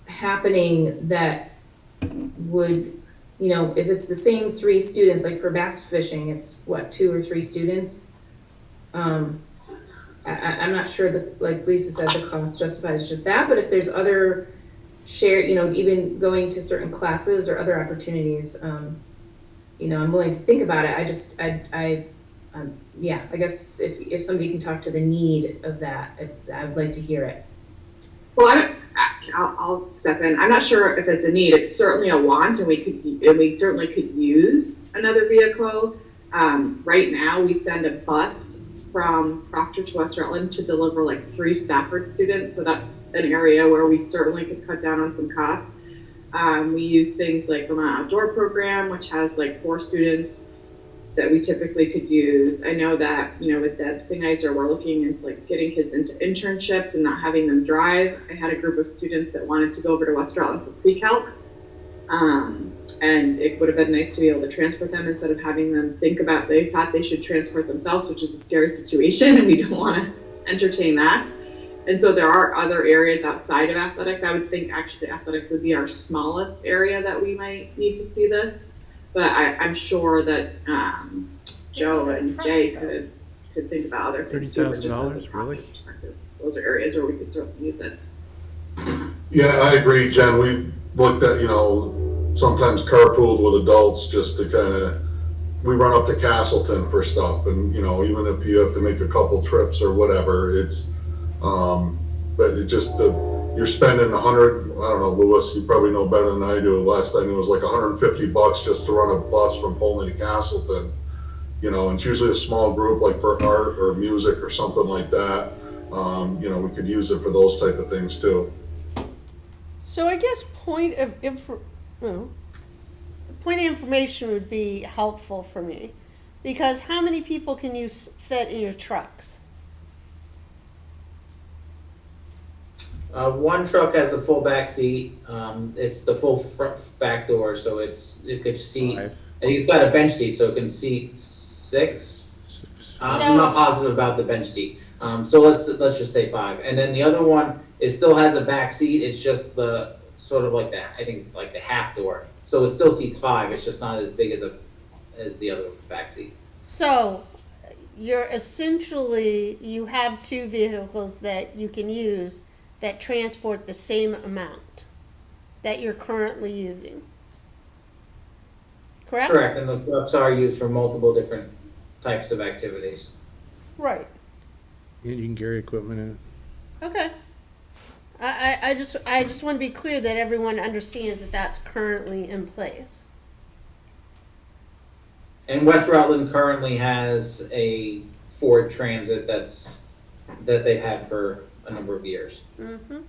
happening that would, if it's the same 3 students, like for bass fishing, it's what, 2 or 3 students? I'm not sure that, like Lisa said, the cost justifies just that, but if there's other share, even going to certain classes or other opportunities, I'm willing to think about it. I guess if somebody can talk to the need of that, I would like to hear it. Well, I'll step in. I'm not sure if it's a need. It's certainly a want, and we certainly could use another vehicle. Right now, we send a bus from Proctor to West Rutland to deliver like 3 Stafford students. So that's an area where we certainly could cut down on some costs. We use things like the Outdoor program, which has like 4 students that we typically could use. I know that, with Deb Singheiser, we're looking into like getting kids into internships and not having them drive. I had a group of students that wanted to go over to West Rutland for pre-calc. And it would have been nice to be able to transport them instead of having them they thought they should transport themselves, which is a scary situation, and we don't want to entertain that. And so there are other areas outside of athletics. I would think actually athletics would be our smallest area that we might need to see this. But I'm sure that Joe and Jay could think about other things too. But just as a $30,000, really? perspective, those are areas where we could certainly use it. Yeah, I agree, Jen. We've looked at, sometimes carpooled with adults just to we run up to Castleton for stuff, and, even if you have to make a couple trips or whatever, it's, but it just, you're spending I don't know, Louis, you probably know better than I do. Last I knew it was like $150 just to run a bus from Poland to Castleton. And it's usually a small group, like for art or music or something like that. We could use it for those type of things too. So I guess point of information would be helpful for me, because how many people can you fit in your trucks? One truck has a full back seat. It's the full front back door, so it could seat. 5. And he's got a bench seat, so it can seat 6. I'm not positive about the bench seat. So let's just say 5. And then the other one, it still has a back seat. It's just the sort of like that. I think it's like the half door. So it still seats 5. It's just not as big as the other back seat. So you have 2 vehicles that you can use that transport the same amount that you're currently using. Correct? Correct, and the trucks are used for multiple different types of activities. Right. And you can carry equipment in it. Okay. I just want to be clear that everyone understands that that's currently in place. And West Rutland currently has a Ford Transit that they've had for a number of years. Mm-hmm.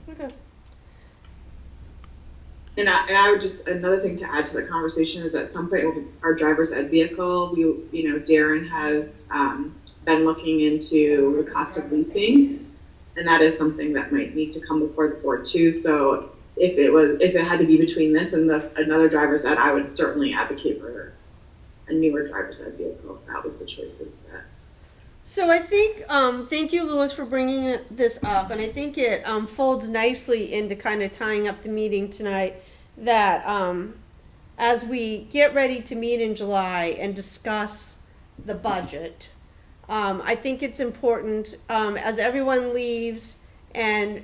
Okay. And I would just, another thing to add to the conversation is at some point with our driver's ed vehicle, Darren has been looking into the cost of leasing, and that is something that might need to come before the board too. So if it had to be between this and another driver's ed, I would certainly advocate for a newer driver's ed vehicle if that was the choices that. So I think, thank you, Louis, for bringing this up, and I think it folds nicely into kind of tying up the meeting tonight, that as we get ready to meet in July and discuss the budget, I think it's important, as everyone leaves and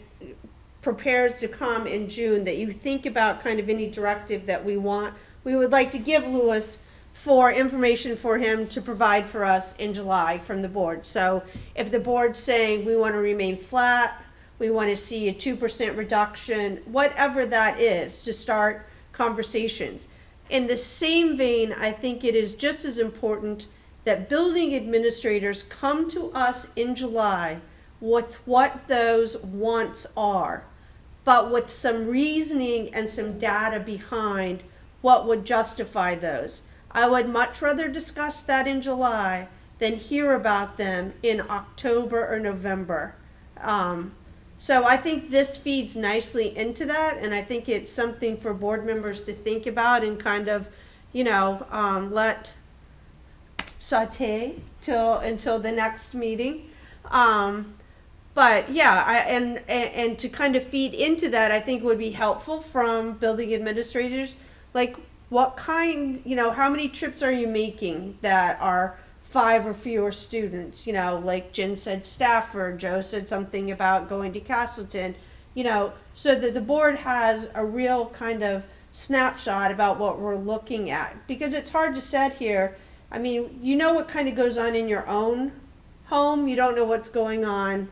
prepares to come in June, that you think about kind of any directive that we would like to give Louis for information for him to provide for us in July from the board. So if the board's saying we want to remain flat, we want to see a 2% reduction, whatever that is, to start conversations. In the same vein, I think it is just as important that building administrators come to us in July with what those wants are, but with some reasoning and some data behind what would justify those. I would much rather discuss that in July than hear about them in October or November. So I think this feeds nicely into that, and I think it's something for board members to think about and kind of, let saute until the next meeting. But yeah, and to kind of feed into that, I think would be helpful from building administrators, like what kind, how many trips are you making that are 5 or fewer students? Like Jen said Stafford, Joe said something about going to Castleton, so that the board has a real kind of snapshot about what we're looking at. Because it's hard to sit here, what kind of goes on in your own home, you don't know what's going on,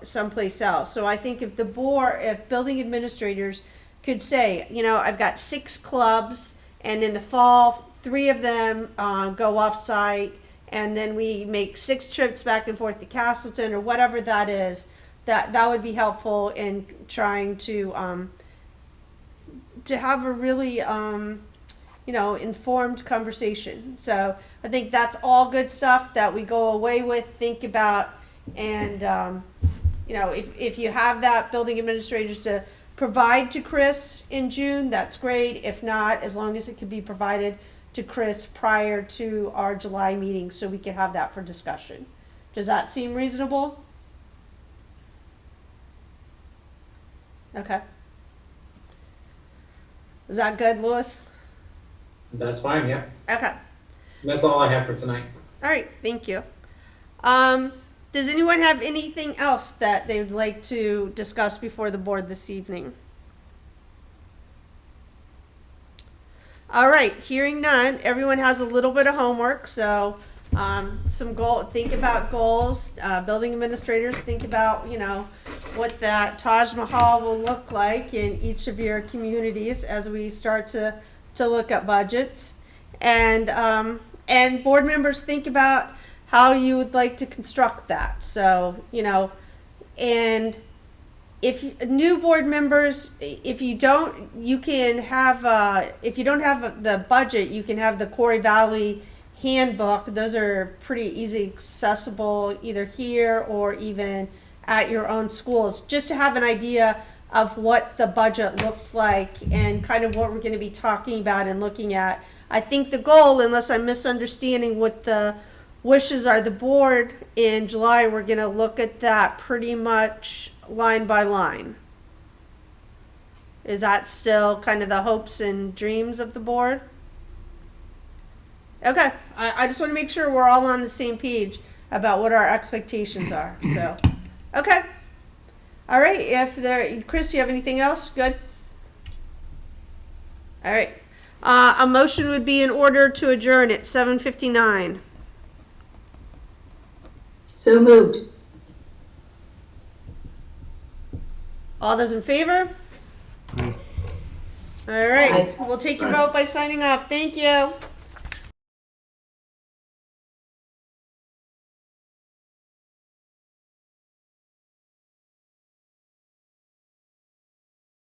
someplace else. So I think if building administrators could say, I've got 6 clubs, and in the fall, 3 of them go off-site, and then we make 6 trips back and forth to Castleton, or whatever that is, that would be helpful in trying to have a really, informed conversation. So I think that's all good stuff that we go away with, think about, and, if you have that, building administrators to provide to Chris in June, that's great. If not, as long as it can be provided to Chris prior to our July meeting, so we can have that for discussion. Does that seem reasonable? Okay. Is that good, Louis? That's fine, yeah. Okay. That's all I have for tonight. All right, thank you. Does anyone have anything else that they would like to discuss before the board this evening? All right, hearing none, everyone has a little bit of homework, so think about goals. Building administrators, think about, what that Taj Mahal will look like in each of your communities as we start to look at budgets. And board members, think about how you would like to construct that. So, and if new board members, if you don't have the budget, you can have the Quarry Valley handbook. Those are pretty easy accessible either here or even at your own schools, just to have an idea of what the budget looks like and kind of what we're going to be talking about and looking at. I think the goal, unless I'm misunderstanding what the wishes are the board, in July we're going to look at that pretty much line by line. Is that still kind of the hopes and dreams of the board? Okay, I just want to make sure we're all on the same page about what our expectations are. So, okay. All right, Chris, you have anything else? Good? All right. A motion would be in order to adjourn at 7:59. So moved. All those in favor? All right, we'll take your vote by signing off. Thank you.